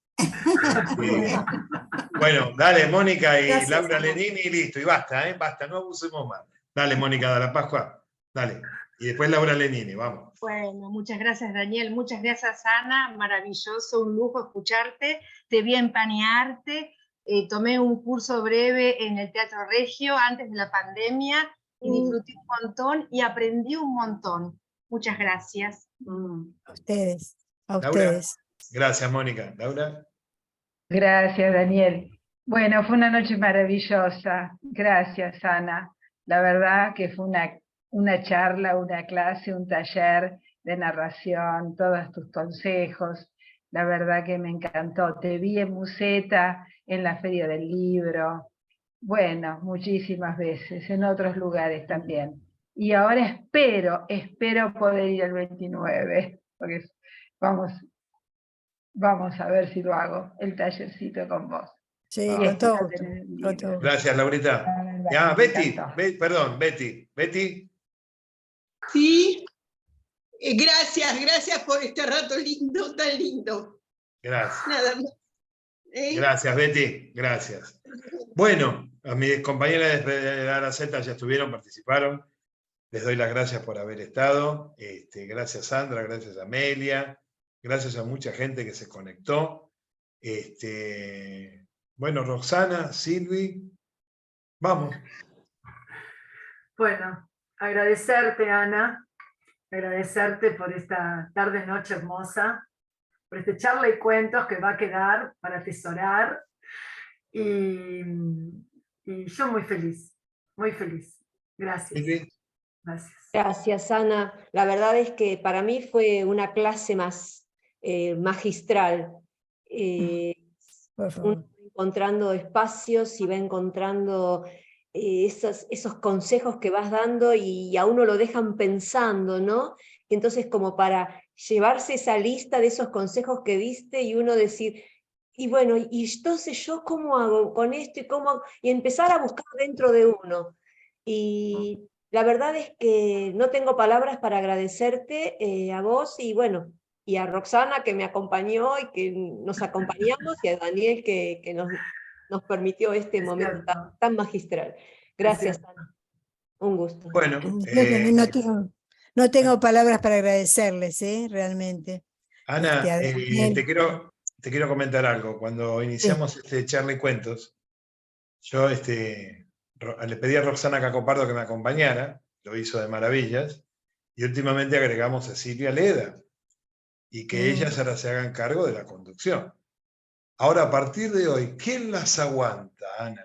Bueno, dale, Mónica y Gracias, Laura Ana. Lenini y listo, y basta, basta, no abusemos más. Dale, Mónica de la Pascua, dale. Y después Laura Lenini, vamos. Bueno, muchas gracias, Daniel, muchas gracias, Ana, maravilloso, un lujo escucharte, te vi empañarte, tomé un curso breve en el Teatro Regio antes de la pandemia y disfruté un montón y aprendí un montón. Muchas gracias. A ustedes, a Laura, ustedes. gracias, Mónica. Laura. Gracias, Daniel. Bueno, fue una noche maravillosa. Gracias, Ana. La verdad que fue una charla, una clase, un taller de narración, todos tus consejos. La verdad que me encantó. Te vi en Museta, en la Feria del Libro. Bueno, muchísimas veces, en otros lugares también. Y ahora espero poder ir el 29, porque vamos a ver si lo hago, el tallercito con vos. Sí, Y con todo espero gusto, tener el con libro. todo gusto. Gracias, Laurita. verdad, Ya, me Betty, encantó. perdón, Betty. Betty. Sí, gracias por este rato lindo, tan lindo. Gracias. Nada más. Gracias, Betty. Gracias. Bueno, a mis compañeras de Araceta ya estuvieron, participaron. Les doy las gracias por haber estado. Gracias, Sandra, gracias, Amelia. Gracias a mucha gente que se conectó. Bueno, Roxana, Silvi, vamos. Bueno, agradecerte, Ana, agradecerte por esta tarde-noche hermosa, por este charla y cuentos que va a quedar para atesorar. Y yo muy feliz, muy feliz. Gracias. Gracias. Gracias, Ana. La verdad es que para mí fue una clase más magistral. Por favor. Uno va encontrando espacios y va encontrando esos consejos que vas dando y a uno lo dejan pensando, ¿no? Y entonces como para llevarse esa lista de esos consejos que diste y uno decir, y bueno, y entonces yo cómo hago con esto y empezar a buscar dentro de uno. Y la verdad es que no tengo palabras para agradecerte a vos y bueno, y a Roxana que me acompañó y que nos acompañamos, y a Daniel que nos permitió este momento tan magistral. Gracias, Ana. Un gusto. Bueno, Yo también no tengo palabras para agradecerles, realmente. Ana, A Daniel. te quiero comentar algo. Cuando iniciamos este charla y cuentos, yo le pedí a Roxana Cacopardo que me acompañara, lo hizo de maravillas, y últimamente agregamos a Silvia Leda, y que ellas ahora se hagan cargo de la conducción. Ahora, a partir de hoy, ¿quién las aguanta, Ana?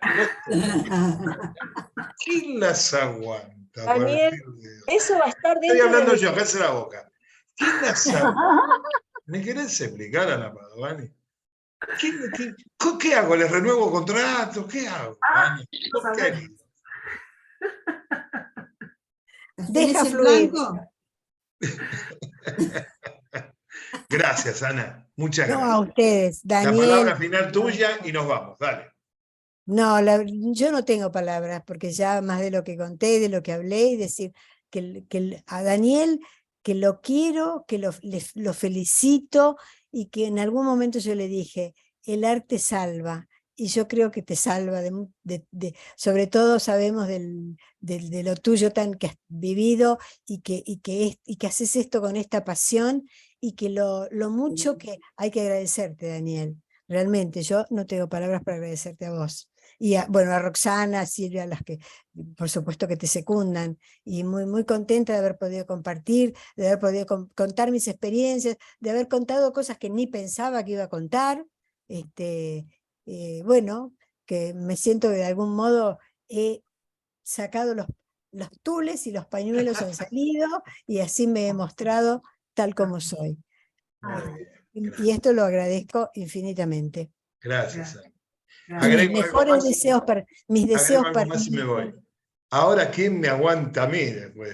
¿Quién las aguanta? Daniel, eso va a estar dentro Estoy hablando de... yo, cállate la boca. ¿Quién las aguanta? ¿Me querés explicar, Ana Padovani? ¿Qué hago? ¿Les renuevo contratos? ¿Qué hago, Ana? ¿Qué hago? Deja el fluir. blanco? Gracias, Ana. Muchas No, gracias. a ustedes, Daniel. La palabra final tuya y nos vamos. Dale. No, yo no tengo palabras, porque ya más de lo que conté, de lo que hablé, y decir a Daniel que lo quiero, que lo felicito, y que en algún momento yo le dije, el arte salva, y yo creo que te salva, sobre todo sabemos de lo tuyo que has vivido, y que haces esto con esta pasión, y que lo mucho que hay que agradecerte, Daniel. Realmente, yo no tengo palabras para agradecerte a vos. Y bueno, a Roxana, a Silvia, a las que por supuesto que te secundan, y muy, muy contenta de haber podido compartir, de haber podido contar mis experiencias, de haber contado cosas que ni pensaba que iba a contar. Bueno, que me siento que de algún modo he sacado los tules y los pañuelos han salido, y así me he mostrado tal como soy. Y esto lo agradezco infinitamente. Gracias, Ana. Mis mejores deseos para algo más y me voy. Ahora, ¿quién me aguanta a mí después?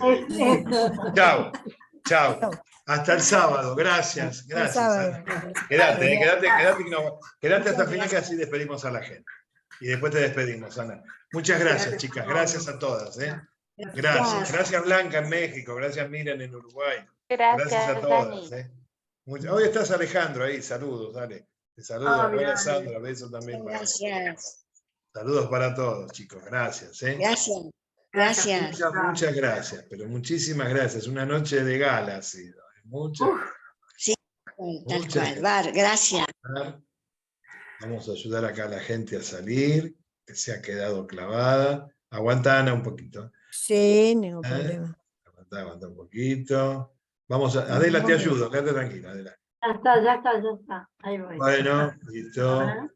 Chao, chao. Hasta el sábado. Gracias, gracias. Quédate hasta el final, que así despedimos a la gente. Y después te despedimos, Ana. Muchas gracias, chicas. Gracias a todas. Gracias. Gracias, Blanca, en México. Gracias, Miriam, en Uruguay. Gracias a todas. Hoy estás, Alejandro, ahí. Saludos, dale. Te saludo. Hola, Sandra. Besos también. Gracias. Saludos para todos, chicos. Gracias. Gracias. Gracias. Muchas gracias, pero muchísimas gracias. Una noche de gala ha sido. Muchas. Sí, tal cual. Bar, gracias. Vamos a ayudar acá a la gente a salir, que se ha quedado clavada. Aguanta, Ana, un poquito. Sí, ningún problema. Aguanta un poquito. Vamos a... Adela, te ayudo, quédate tranquila, Adela. Ya está. Ahí voy. Bueno, listo.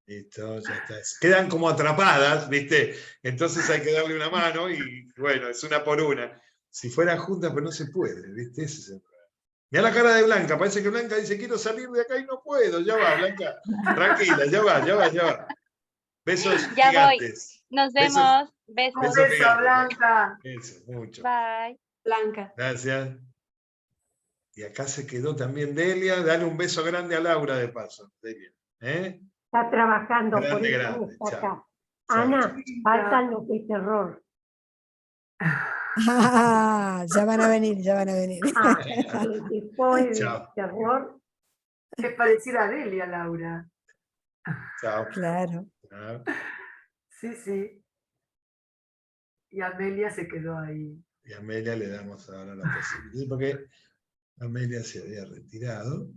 Listo, ya está. Quedan como atrapadas, ¿viste? Entonces hay que darle una mano y, bueno, es una por una. Si fueran juntas, pero no se puede, ¿viste? Ese es el problema. Mirá la cara de Blanca, parece que Blanca dice, quiero salir de acá y no puedo. Ya va, Blanca. Tranquila, ya va. Besos ya gigantes. Voy. Nos vemos. Besos. Un beso, Blanca. Besos, mucho. Bye. Blanca. Gracias. Y acá se quedó también Delia. Dale un beso grande a Laura de paso, Delia. Está trabajando, Grande, por eso grande. está Chao. acá. Ana, faltan los de terror. Ya van a venir. Después de terror. Es parecida a Delia, Laura. Chao. Claro. Sí. Y Amelia se quedó ahí. Y a Amelia le damos ahora la posibilidad, porque Amelia se había retirado.